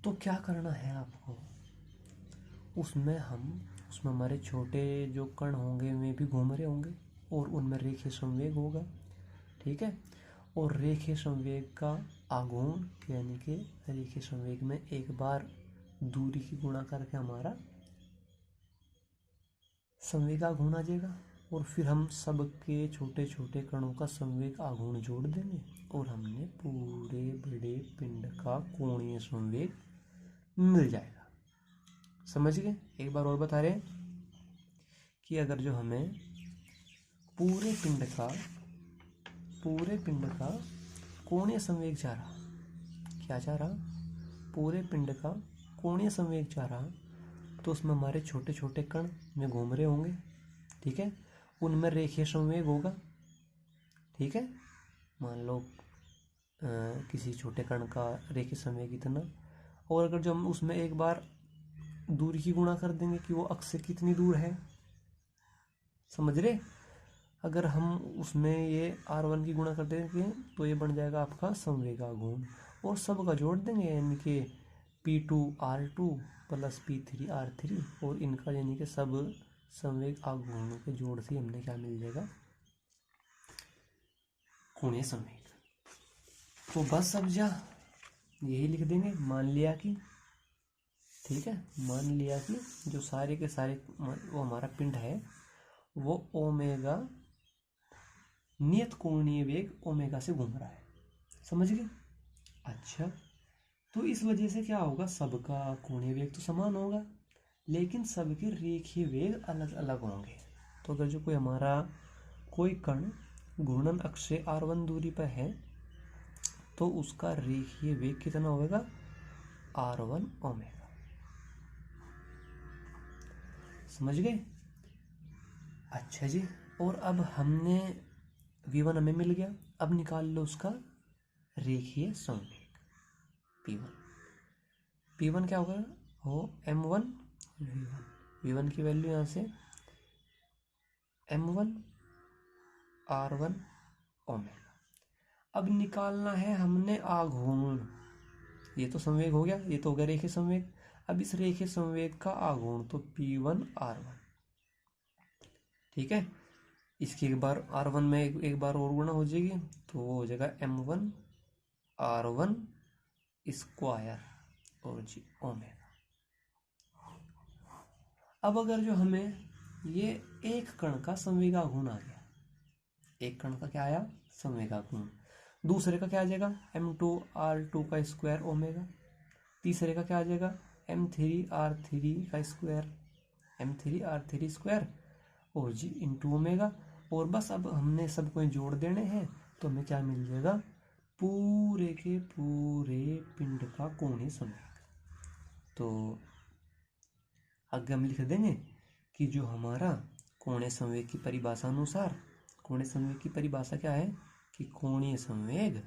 तो क्या करना है आपको, उसमें हमारे छोटे जो कण होंगे वे भी घूम रहे होंगे और उनमें रेखीय संवेग होगा, ठीक है। और रेखीय संवेग का आघूर्ण यानी कि रेखीय संवेग में एक बार दूरी की गुणा करके हमारा संवेग आघूर्ण आ जाएगा, और फिर हम सबके छोटे छोटे कणों का संवेग आघूर्ण जोड़ देंगे और हमने पूरे बड़े पिंड का कोणीय संवेग मिल जाएगा। समझ गए? एक बार और बता रहे हैं कि अगर जो हमें पूरे पिंड का कोणीय संवेग चाह रहा, क्या चाह रहा, पूरे पिंड का कोणीय संवेग चाह रहा, तो उसमें हमारे छोटे छोटे कण में घूम रहे होंगे, ठीक है, उनमें रेखीय संवेग होगा, ठीक है। मान लो किसी छोटे कण का रेखीय संवेग इतना, और अगर जो हम उसमें एक बार दूरी की गुणा कर देंगे कि वो अक्ष से कितनी दूर है, समझ रहे, अगर हम उसमें ये R1 की गुणा कर देंगे तो ये बन जाएगा आपका संवेग आघूर्ण, और सब का जोड़ देंगे यानी कि P2R2 प्लस P3R3, और इनका यानी कि सब संवेग आघूर्णों के जोड़ से हमने क्या मिल जाएगा, कोणीय संवेग। तो बस अब जा यही लिख देंगे, मान लिया कि, ठीक है, मान लिया कि जो सारे के सारे वो हमारा पिंड है वो ओमेगा नियत कोणीय वेग ओमेगा से घूम रहा है। समझ गए? अच्छा, तो इस वजह से क्या होगा, सबका कोणीय वेग तो समान होगा लेकिन सबके रेखीय वेग अलग अलग होंगे। तो अगर जो कोई हमारा कोई कण घूर्णन अक्ष से R1 दूरी पर है तो उसका रेखीय वेग कितना होगा, R1 ओमेगा। समझ गए? अच्छा जी, और अब हमने V1 हमें मिल गया, अब निकाल लो उसका रेखीय संवेग P1। P1 क्या होगा, हो M1 V1, V1 की वैल्यू यहाँ से M1 R1 ओमेगा। अब निकालना है हमने आघूर्ण, ये तो संवेग हो गया, ये तो हो गया रेखीय संवेग। अब इस रेखीय संवेग का आघूर्ण तो P1 R1, ठीक है। इसकी एक बार R1 में एक बार और गुणा हो जाएगी, तो वो हो जाएगा M1 R1 स्क्वायर और जी ओमेगा। अब अगर जो हमें ये एक कण का संवेगाघूर्ण आ गया, एक कण का क्या आया, संवेगाघूर्ण, दूसरे का क्या आ जाएगा M2 R2 का स्क्वायर ओमेगा, तीसरे का क्या आ जाएगा M3 R3 का स्क्वायर, M3 R3 स्क्वायर और जी इंटू ओमेगा। और बस अब हमने सबको जोड़ देने हैं, तो हमें क्या मिल जाएगा, पूरे के पूरे पिंड का कोणीय संवेग। तो आगे हम लिख देंगे कि जो हमारा कोणीय संवेग की परिभाषा अनुसार, कोणीय संवेग की परिभाषा क्या है कि कोणीय संवेग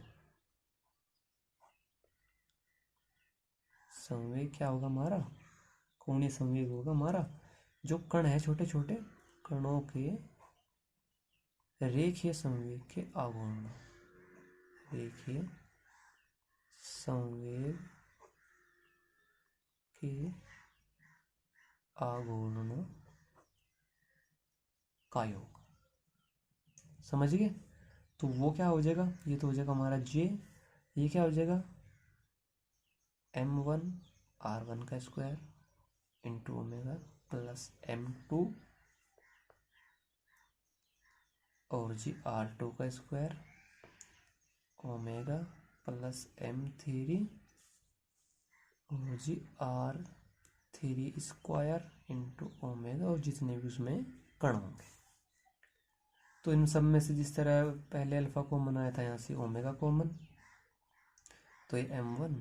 क्या होगा हमारा, कोणीय संवेग होगा हमारा जो कण है, छोटे छोटे कणों के रेखीय संवेग के आघूर्ण, रेखीय संवेग के आघूर्ण का योग। समझ गए, तो वो क्या हो जाएगा, ये तो हो जाएगा हमारा J, ये क्या हो जाएगा M1 R1 का square into omega plus M2 और जी R2 का स्क्वायर ओमेगा प्लस M3 और जी R3 स्क्वायर इंटू ओमेगा और जितने भी उसमें कण होंगे। तो इन सब में से जिस तरह पहले अल्फा कॉमन आया था, यहाँ से ओमेगा कॉमन, तो ये M1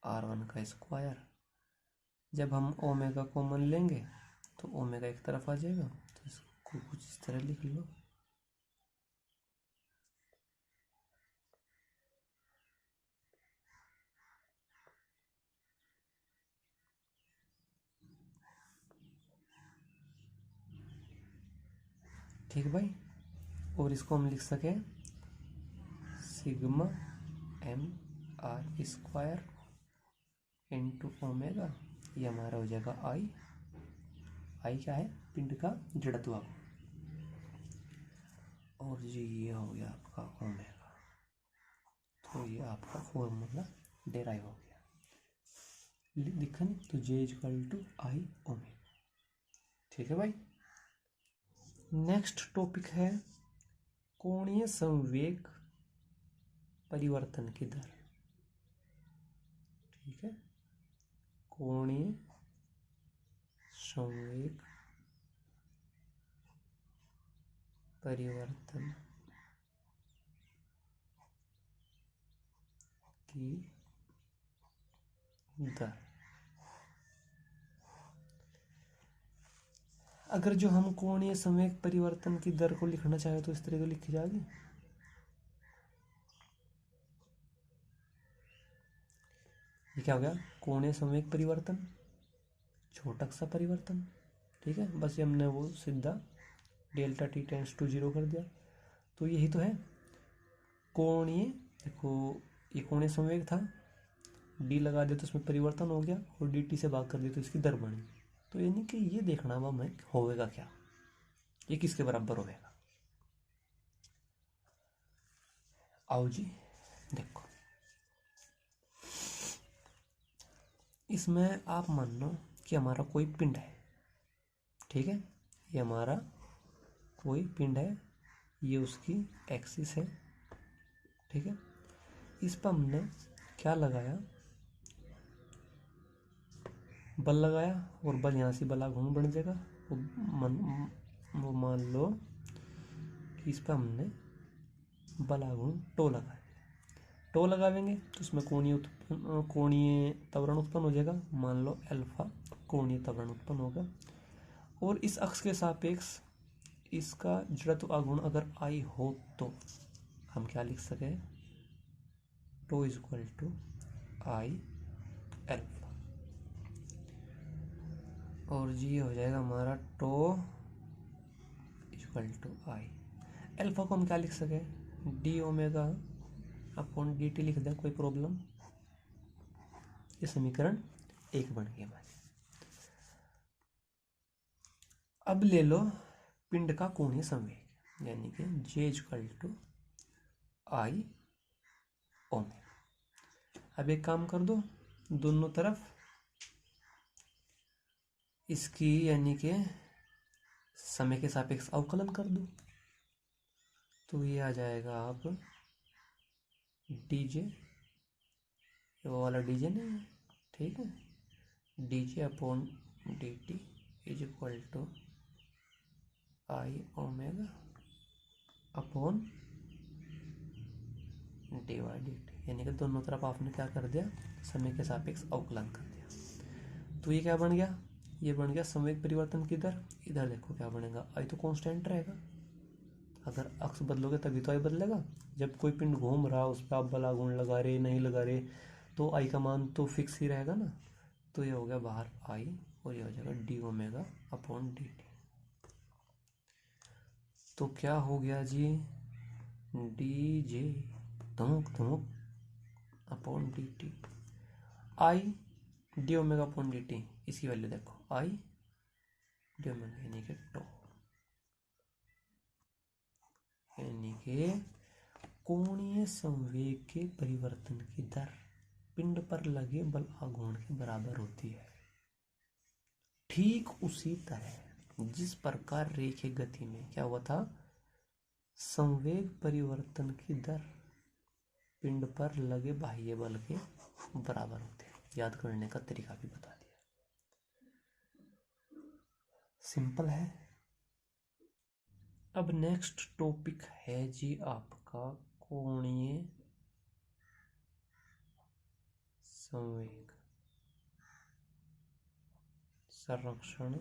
R1 का स्क्वायर, जब हम ओमेगा कॉमन लेंगे तो ओमेगा एक तरफ आ जाएगा, तो इसको कुछ इस तरह लिख लो, ठीक भाई। और इसको हम लिख सके sigma M R square into omega, ये हमारा हो जाएगा आई क्या है, पिंड का जड़त्व, और जी ये हो गया आपका ओमेगा। तो ये आपका फॉर्मूला डेराइव हो गया, लिखन तो J equal to I omega, ठीक है भाई। नेक्स्ट टॉपिक है कोणीय संवेग परिवर्तन की दर, ठीक है, कोणीय संवेग परिवर्तन की दर। अगर जो हम कोणीय संवेग परिवर्तन की दर को लिखना चाहे तो इस तरह से लिखी जाएगी, ये क्या हो गया, कोणीय संवेग परिवर्तन, छोटा सा परिवर्तन, ठीक है, बस ये हमने वो सीधा डेल्टा टी टेंड्स टू 0 कर दिया। तो यही तो है कोणीय, देखो ये कोणीय संवेग था, डी लगा दिया तो उसमें परिवर्तन हो गया, और डी टी से भाग कर दिया तो इसकी दर बनी। तो यानी कि ये देखना अब हमें होगा क्या, ये किसके बराबर होगा। आओ जी देखो, इसमें आप मान लो कि हमारा कोई पिंड है, ठीक है, ये हमारा कोई पिंड है, ये उसकी एक्सिस है, ठीक है, इस पर हमने क्या लगाया, बल लगाया, और बल यहाँ से बलाघूर्ण बन जाएगा। वो मान लो कि इस पर हमने बलाघूर्ण टो लगाया, टो लगावेंगे तो इसमें कोणीय त्वरण उत्पन्न हो जाएगा, मान लो अल्फा कोणीय त्वरण उत्पन्न होगा, और इस अक्ष के सापेक्ष इसका जड़त्व आघूर्ण अगर आई हो तो हम क्या लिख सके, tau is equal to I alpha, और जी हो जाएगा हमारा tau equal to I alpha को हम क्या लिख सके, d omega upon D t लिख दें, कोई प्रॉब्लम। ये समीकरण 1 बन गई हमारी। अब ले लो पिंड का कोणीय संवेग, यानी कि J equal to I omega. अब एक काम कर दो, दोनों तरफ इसकी यानी कि समय के सापेक्ष अवकलन कर दो, तो ये आ जाएगा आप डीजे, वो वाला डीजे नहीं है, ठीक है, d J upon D t is equal to I omega upon d y d t, यानी कि दोनों तरफ आपने क्या कर दिया, समय के सापेक्ष अवकलन कर दिया। तो ये क्या बन गया, ये बन गया संवेग परिवर्तन की दर। इधर देखो क्या बनेगा, आई तो कांस्टेंट रहेगा, अगर अक्ष बदलोगे तभी तो आई बदलेगा। जब कोई पिंड घूम रहा उस पर आप बल आघूर्ण लगा रहे नहीं लगा रहे, तो आई का मान तो फिक्स ही रहेगा ना। तो ये हो गया बाहर आई, और ये हो जाएगा D omega upon D T. तो क्या हो गया जी, डी जे धमुक धमुक upon D T, I D omega upon D T, इसकी वैल्यू देखो आई डी ओमेगा, यानी कि टो, यानी कि कोणीय संवेग के परिवर्तन की दर पिंड पर लगे बल आघूर्ण के बराबर होती है। ठीक उसी तरह जिस प्रकार रेखीय गति में क्या हुआ था, संवेग परिवर्तन की दर पिंड पर लगे बाह्य बल के बराबर होते हैं। याद करने का तरीका भी बता दिया, सिंपल है। अब नेक्स्ट टॉपिक है जी आपका कोणीय संवेग संरक्षण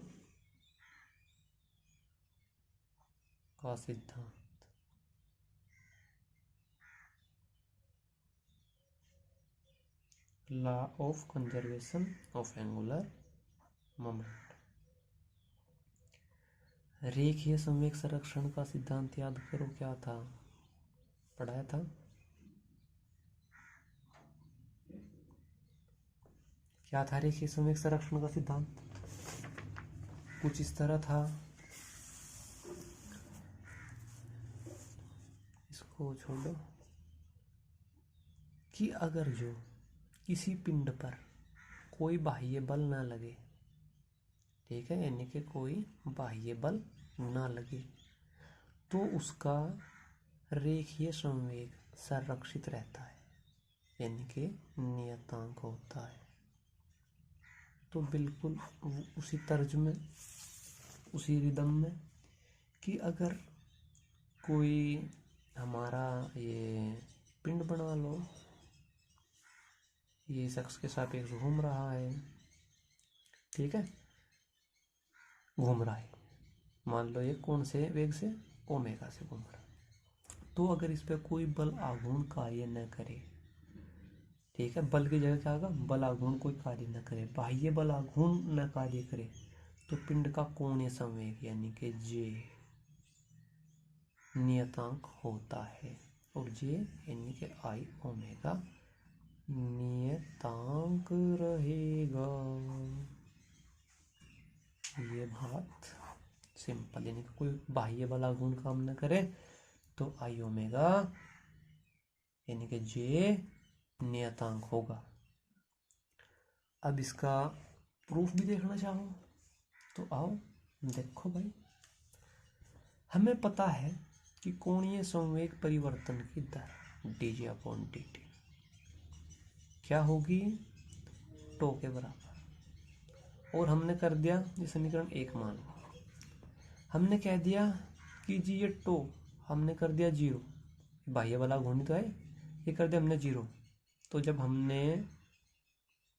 का सिद्धांत। Law of conservation of angular moment. रेखीय संवेग संरक्षण का सिद्धांत याद करो, क्या था, पढ़ाया था, क्या था रेखीय संवेग संरक्षण का सिद्धांत, कुछ इस तरह था, इसको छोड़ो, कि अगर जो किसी पिंड पर कोई बाह्य बल ना लगे, ठीक है, यानी कि कोई बाह्य बल ना लगे, तो उसका रेखीय संवेग संरक्षित रहता है, यानी कि नियतांक होता है। तो बिल्कुल उसी तर्ज में, उसी रिदम में, कि अगर कोई हमारा ये पिंड बना लो, ये इस अक्ष के सापेक्ष घूम रहा है, ठीक है, घूम रहा है, मान लो ये कौन से वेग से, ओमेगा से घूम रहा है। तो अगर इस पर कोई बल आघूर्ण कार्य न करे, ठीक है, बल की जगह क्या होगा, बल आघूर्ण कोई कार्य न करे, बाह्य बल आघूर्ण न कार्य करे, तो पिंड का कोणीय संवेग यानी कि जे नियतांक होता है, और जे यानी कि आई ओमेगा नियतांक रहेगा। ये बात सिंपल, यानी कि कोई बाह्य बल आघूर्ण काम न करे तो आई ओमेगा यानी कि जे नियतांक होगा। अब इसका प्रूफ भी देखना चाहो तो आओ देखो भाई, हमें पता है कि कोणीय संवेग परिवर्तन की दर D J upon D T क्या होगी, टो के बराबर, और हमने कर दिया ये समीकरण 1 मान लो, हमने कह दिया कि जी ये टो हमने कर दिया 0, बाह्य बल आघूर्ण तो है, ये कर दिया हमने 0। तो जब हमने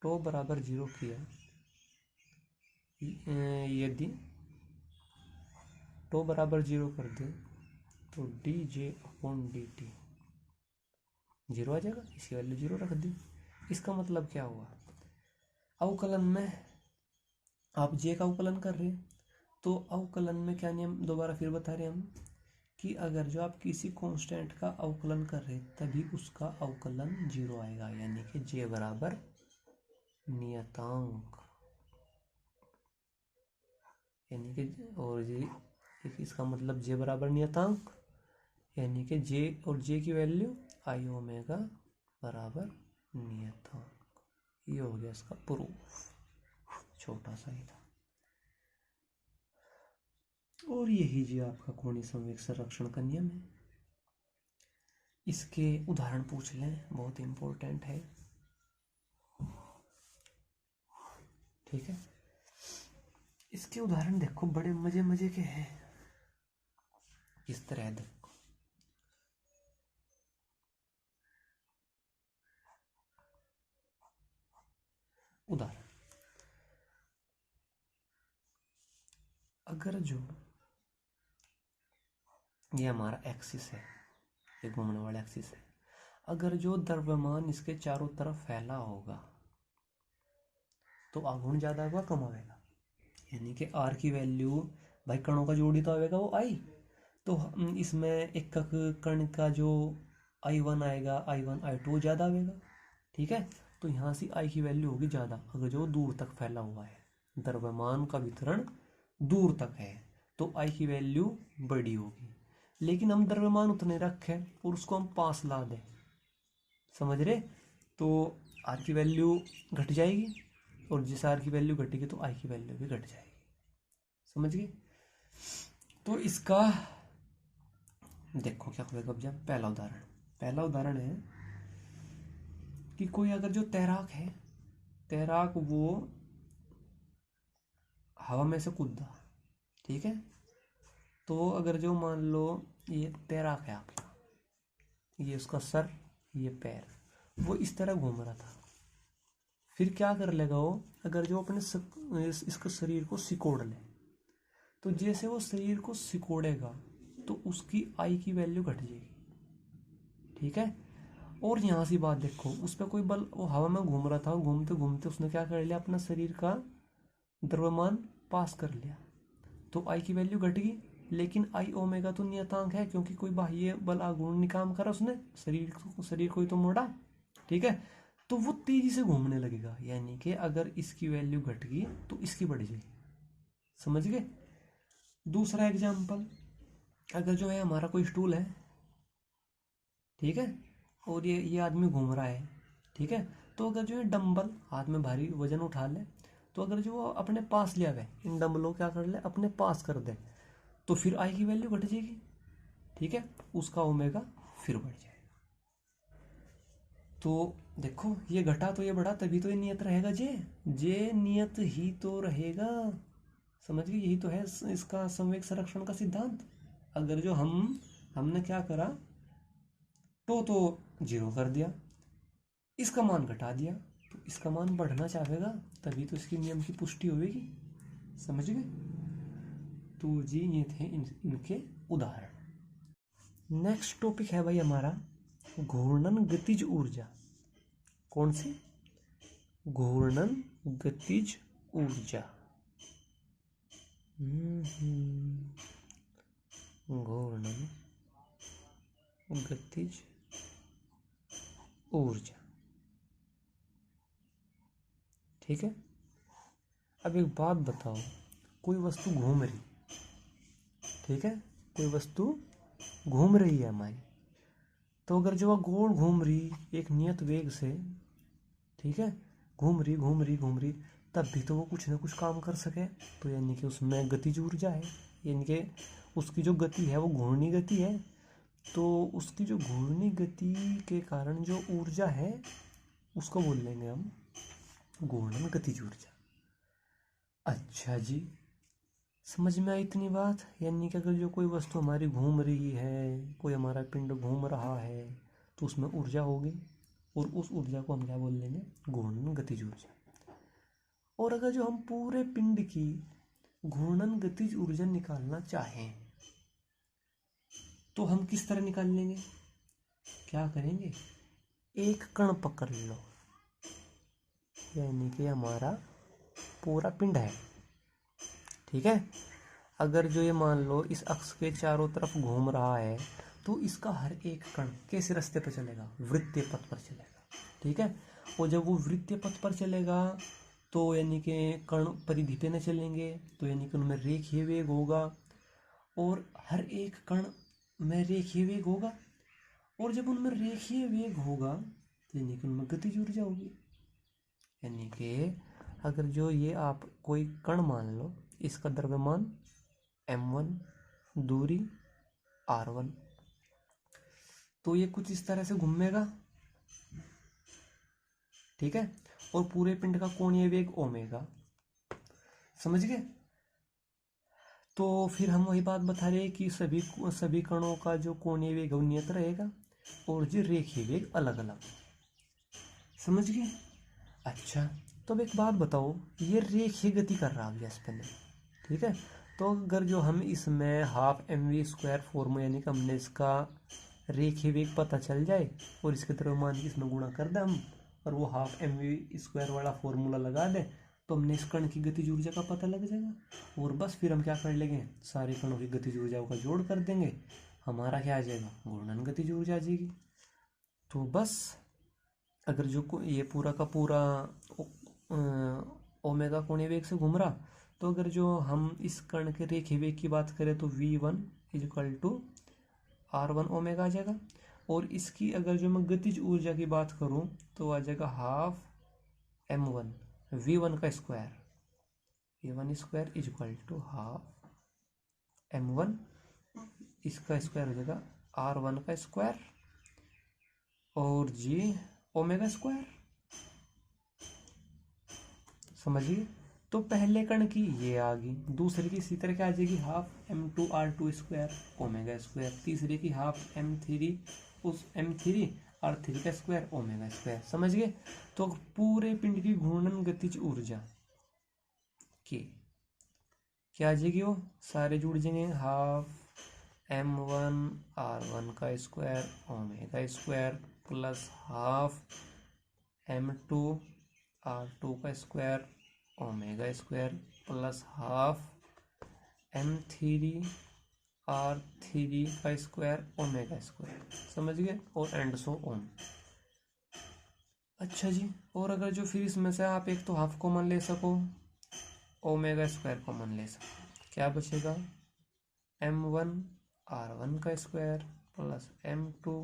टो बराबर 0 किया, यदि टो बराबर 0 कर दे तो D J upon D T 0 आ जाएगा, इसकी वैल्यू 0 रख दी। इसका मतलब क्या हुआ, अवकलन में आप जे का अवकलन कर रहे हैं तो अवकलन में क्या नियम दोबारा फिर बता रहे हैं हम कि अगर जो आप किसी कांस्टेंट का अवकलन कर रहे तभी उसका अवकलन 0 आएगा, यानी कि जे बराबर नियतांक, यानी कि और जे इसका मतलब जे बराबर नियतांक, यानी कि जे और जे की वैल्यू आई ओमेगा बराबर नियतांक। ये हो गया इसका प्रूफ, छोटा सा ही था। और यही जी आपका कोणीय संवेग संरक्षण का नियम है। इसके उदाहरण पूछ लें, बहुत इंपॉर्टेंट है, ठीक है। इसके उदाहरण देखो बड़े मजे मजे के हैं। किस तरह देखो, उदाहरण, अगर जो ये हमारा एक्सिस है, ये घूमने वाला एक्सिस है, अगर जो द्रव्यमान इसके चारों तरफ फैला होगा तो आघूर्ण ज्यादा होगा कम आएगा, यानी कि आर की वैल्यू, भाई कणों का जोड़ी तो आएगा वो आई, तो इसमें एकक कण का जो I1 आएगा, I1 I2 ज़्यादा आएगा, ठीक है। तो यहाँ से आई की वैल्यू होगी ज़्यादा अगर जो दूर तक फैला हुआ है, द्रव्यमान का वितरण दूर तक है तो आई की वैल्यू बड़ी होगी। लेकिन हम द्रव्यमान उतने रखे और उसको हम पास ला दें, समझ रहे, तो आर की वैल्यू घट जाएगी और जिस आर की वैल्यू घटेगी तो आई की वैल्यू भी घट जाएगी, समझ गए। तो इसका देखो क्या होगा। अब जब पहला उदाहरण है कि कोई अगर जो तैराक है, तैराक वो हवा में से कूदा, ठीक है। तो अगर जो मान लो ये तैराक है आपका, ये उसका सर, ये पैर, वो इस तरह घूम रहा था, फिर क्या कर लेगा वो, अगर जो अपने इसका शरीर को सिकोड़ ले, तो जैसे वो शरीर को सिकोड़ेगा तो उसकी आई की वैल्यू घट जाएगी, ठीक है। और यहाँ सी बात देखो, उस पर कोई बल, वो हवा में घूम रहा था, घूमते घूमते उसने क्या कर लिया, अपना शरीर का द्रव्यमान पास कर लिया, तो आई की वैल्यू घट गई। लेकिन आई ओमेगा तो नियतांक है, क्योंकि कोई बाह्य बल आघूर्ण नहीं काम करा, उसने शरीर को ही तो मोड़ा, ठीक है। तो वो तेजी से घूमने लगेगा, यानी कि अगर इसकी वैल्यू घट गई तो इसकी बढ़ जाएगी, समझ गए। दूसरा एग्जाम्पल, अगर जो है हमारा कोई स्टूल है, ठीक है, और ये आदमी घूम रहा है, ठीक है। तो अगर जो है डंबल हाथ में भारी वजन उठा ले, तो अगर जो वो अपने पास लिया हुआ इन डंबलों क्या कर ले, अपने पास कर दे, तो फिर आई की वैल्यू घट जाएगी, ठीक है, उसका ओमेगा फिर बढ़ जाएगा। तो देखो ये घटा तो ये बढ़ा, तभी तो ये नियत रहेगा, जे नियत ही तो रहेगा, समझ गए। यही तो है इसका संवेग संरक्षण का सिद्धांत। अगर जो हमने क्या करा, तो 0 कर दिया, इसका मान घटा दिया, तो इसका मान बढ़ना चाहेगा, तभी तो इसकी नियम की पुष्टि होगी, समझ गए। तो जी ये थे इनके उदाहरण। नेक्स्ट टॉपिक है भाई हमारा घूर्णन गतिज ऊर्जा। कौन सी? घूर्णन गतिज ऊर्जा। घूर्णन गतिज ऊर्जा, ठीक है। अब एक बात बताओ, कोई वस्तु घूम रही, ठीक है, कोई वस्तु घूम रही है हमारी, तो अगर जो वह गोल घूम रही एक नियत वेग से, ठीक है, घूम रही, तब भी तो वो कुछ ना कुछ काम कर सके, तो यानी कि उसमें गतिज ऊर्जा है, यानी कि उसकी जो गति है वो घूर्णी गति है, तो उसकी जो घूर्णी गति के कारण जो ऊर्जा है उसको बोल लेंगे हम घूर्णन गतिज ऊर्जा। अच्छा जी, समझ में आई इतनी बात। यानी कि अगर जो कोई वस्तु हमारी घूम रही है, कोई हमारा पिंड घूम रहा है, तो उसमें ऊर्जा होगी, और उस ऊर्जा को हम क्या बोल लेंगे, घूर्णन गतिज ऊर्जा। और अगर जो हम पूरे पिंड की घूर्णन गतिज ऊर्जा निकालना चाहें, तो हम किस तरह निकाल लेंगे, क्या करेंगे, एक कण पकड़ लो, यानी कि हमारा पूरा पिंड है, ठीक है। अगर जो ये मान लो इस अक्ष के चारों तरफ घूम रहा है, तो इसका हर एक कण कैसे रास्ते पर चलेगा, वृत्तीय पथ पर चलेगा, ठीक है। और जब वो वृत्तीय पथ पर चलेगा तो यानी कि कण परिधि पे न चलेंगे, तो यानी कि उनमें रेखीय वेग होगा, और हर एक कण में रेखीय वेग होगा, और जब उनमें रेखीय वेग होगा तो यानी कि उनमें गतिज ऊर्जा होगी। यानी कि अगर जो ये आप कोई कण मान लो, इसका द्रव्यमान m1, दूरी r1, तो ये कुछ इस तरह से घूमेगा, ठीक है। और पूरे पिंड का कोणीय वेग ओमेगा, समझ गए। तो फिर हम वही बात बता रहे हैं कि सभी कणों का जो कोणीय वेग नियत रहेगा, और जो रेखीय वेग अलग अलग, समझ गए। अच्छा, तो अब एक बात बताओ, ये रेखीय गति कर रहा है स्पिन, ठीक है। तो अगर जो हम इसमें हाफ mv² फॉर्मूला, यानी कि हमने इसका रेखीय वेग पता चल जाए और इसके द्रव्यमान की इसमें गुणा कर दें हम, और वो हाफ mv² वाला फॉर्मूला लगा दें, तो हमने इस कण की गतिज ऊर्जा का पता लग जाएगा। और बस फिर हम क्या कर लेंगे, सारे कणों की गतिज ऊर्जाओं का जोड़ कर देंगे, हमारा क्या आ जाएगा, घूर्णन गतिज ऊर्जा आ जाएगी। तो बस अगर जो ये पूरा का पूरा ओमेगा कोणीय वेग से घूम रहा, तो अगर जो हम इस कण के रेखीय वेग की बात करें तो v1 equal to r1 omega आ जाएगा। और इसकी अगर जो मैं गतिज ऊर्जा की बात करूं तो आ जाएगा हाफ m1 v1 का square, v1 square equal to half m1, इसका स्क्वायर हो जाएगा r1 का स्क्वायर, और जी ओमेगा स्क्वायर, समझिए। तो पहले कण की ये आ गई, दूसरे की इसी तरह क्या आ जाएगी, half m2r2 square omega square, तीसरे की हाफ m3 उस m3 r3 का स्क्वायर ओमेगा स्क्वायर, समझ गए। तो पूरे पिंड की घूर्णन गतिज ऊर्जा की क्या आ जाएगी, वो सारे जुड़ जाएंगे, हाफ m1 r1 का square omega square plus half m2 r2 का square omega square plus half m3 r3 का स्क्वायर ओमेगा स्क्वायर, समझ गए, और एंड सो ऑन। अच्छा जी, और अगर जो फिर इसमें से आप एक तो हाफ कॉमन ले सको, ओमेगा स्क्वायर कॉमन ले सको, क्या बचेगा, m1 r1 का स्क्वायर प्लस m2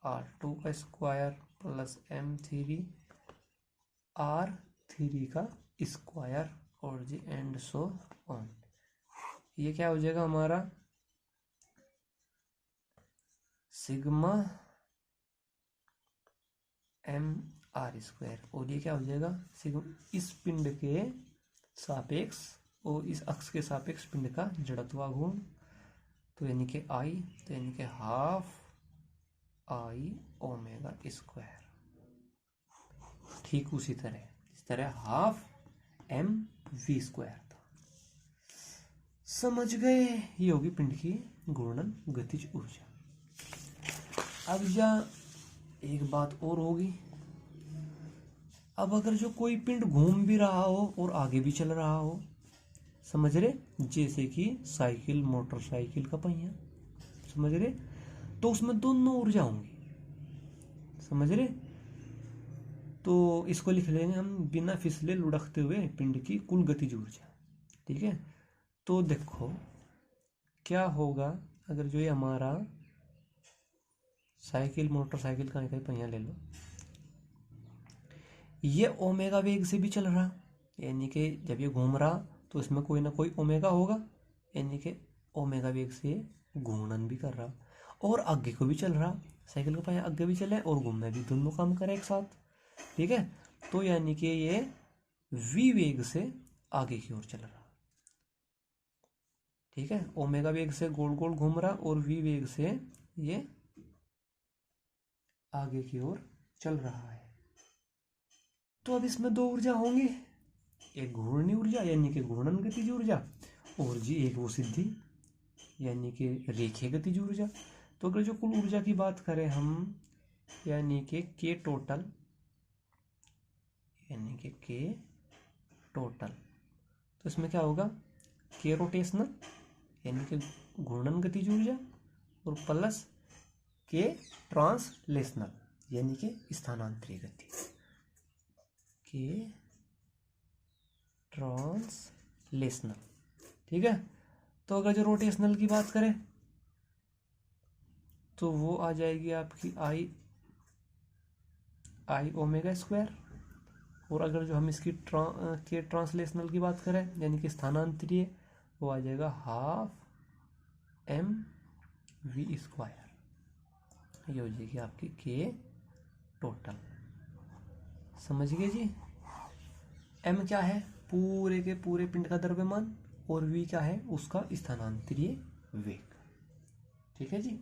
r2 का स्क्वायर प्लस m3 r3 का स्क्वायर, और जी एंड सो ऑन। ये क्या हो जाएगा हमारा सिग्मा m r², और ये क्या हो जाएगा सिग्मा, इस पिंड के सापेक्ष और इस अक्ष के सापेक्ष पिंड का जड़त्वाघूर्ण, तो यानी कि I, तो यानी कि हाफ I ओमेगा स्क्वायर। ठीक उसी तरह इस तरह हाफ mv² था, समझ गए। ये होगी पिंड की घूर्णन गतिज ऊर्जा। अब या एक बात और होगी, अब अगर जो कोई पिंड घूम भी रहा हो और आगे भी चल रहा हो, समझ रहे, जैसे कि साइकिल मोटरसाइकिल का पहिया, समझ रहे, तो उसमें दोनों ऊर्जा होंगी, समझ रहे। तो इसको लिख लेंगे हम, बिना फिसले लुढ़कते हुए पिंड की कुल गतिज ऊर्जा, ठीक है। तो देखो क्या होगा, अगर जो ये हमारा साइकिल मोटरसाइकिल का पहिया ले लो, ये ओमेगा वेग से भी चल रहा, यानी कि जब ये घूम रहा तो इसमें कोई ना कोई ओमेगा होगा, यानी कि ओमेगा वेग से घूर्णन भी कर रहा, और आगे को भी चल रहा, साइकिल का पहिया आगे भी चले और घूमने भी, दोनों काम करे एक साथ, ठीक है। तो यानी कि ये v वेग से आगे की ओर चल रहा, ठीक है, ओमेगा वेग से गोल गोल घूम रहा और v वेग से ये आगे की ओर चल रहा है। तो अब इसमें दो ऊर्जा होंगी, एक घूर्णी ऊर्जा यानी कि घूर्णन गतिज ऊर्जा, और जी एक वो सिद्धि यानी कि रेखीय गतिज ऊर्जा। तो अगर जो कुल ऊर्जा की बात करें हम, यानी कि के टोटल, यानी कि के टोटल, तो इसमें क्या होगा, के रोटेशनल यानी कि घूर्णन गतिज ऊर्जा, और प्लस के ट्रांसलेशनल यानी कि स्थानांतरीय गति, के ट्रांसलेशनल। ठीक है, तो अगर जो रोटेशनल की बात करें तो वो आ जाएगी आपकी आई ओमेगा स्क्वायर, और अगर जो हम इसकी के ट्रांसलेशनल की बात करें यानी कि स्थानांतरीय, वो आ जाएगा हाफ एम वी स्क्वायर। ये हो जाएगी आपकी के टोटल। समझ गए जी। एम क्या है, पूरे के पूरे पिंड का द्रव्यमान, और वी क्या है, उसका स्थानांतरीय वेग। ठीक है जी।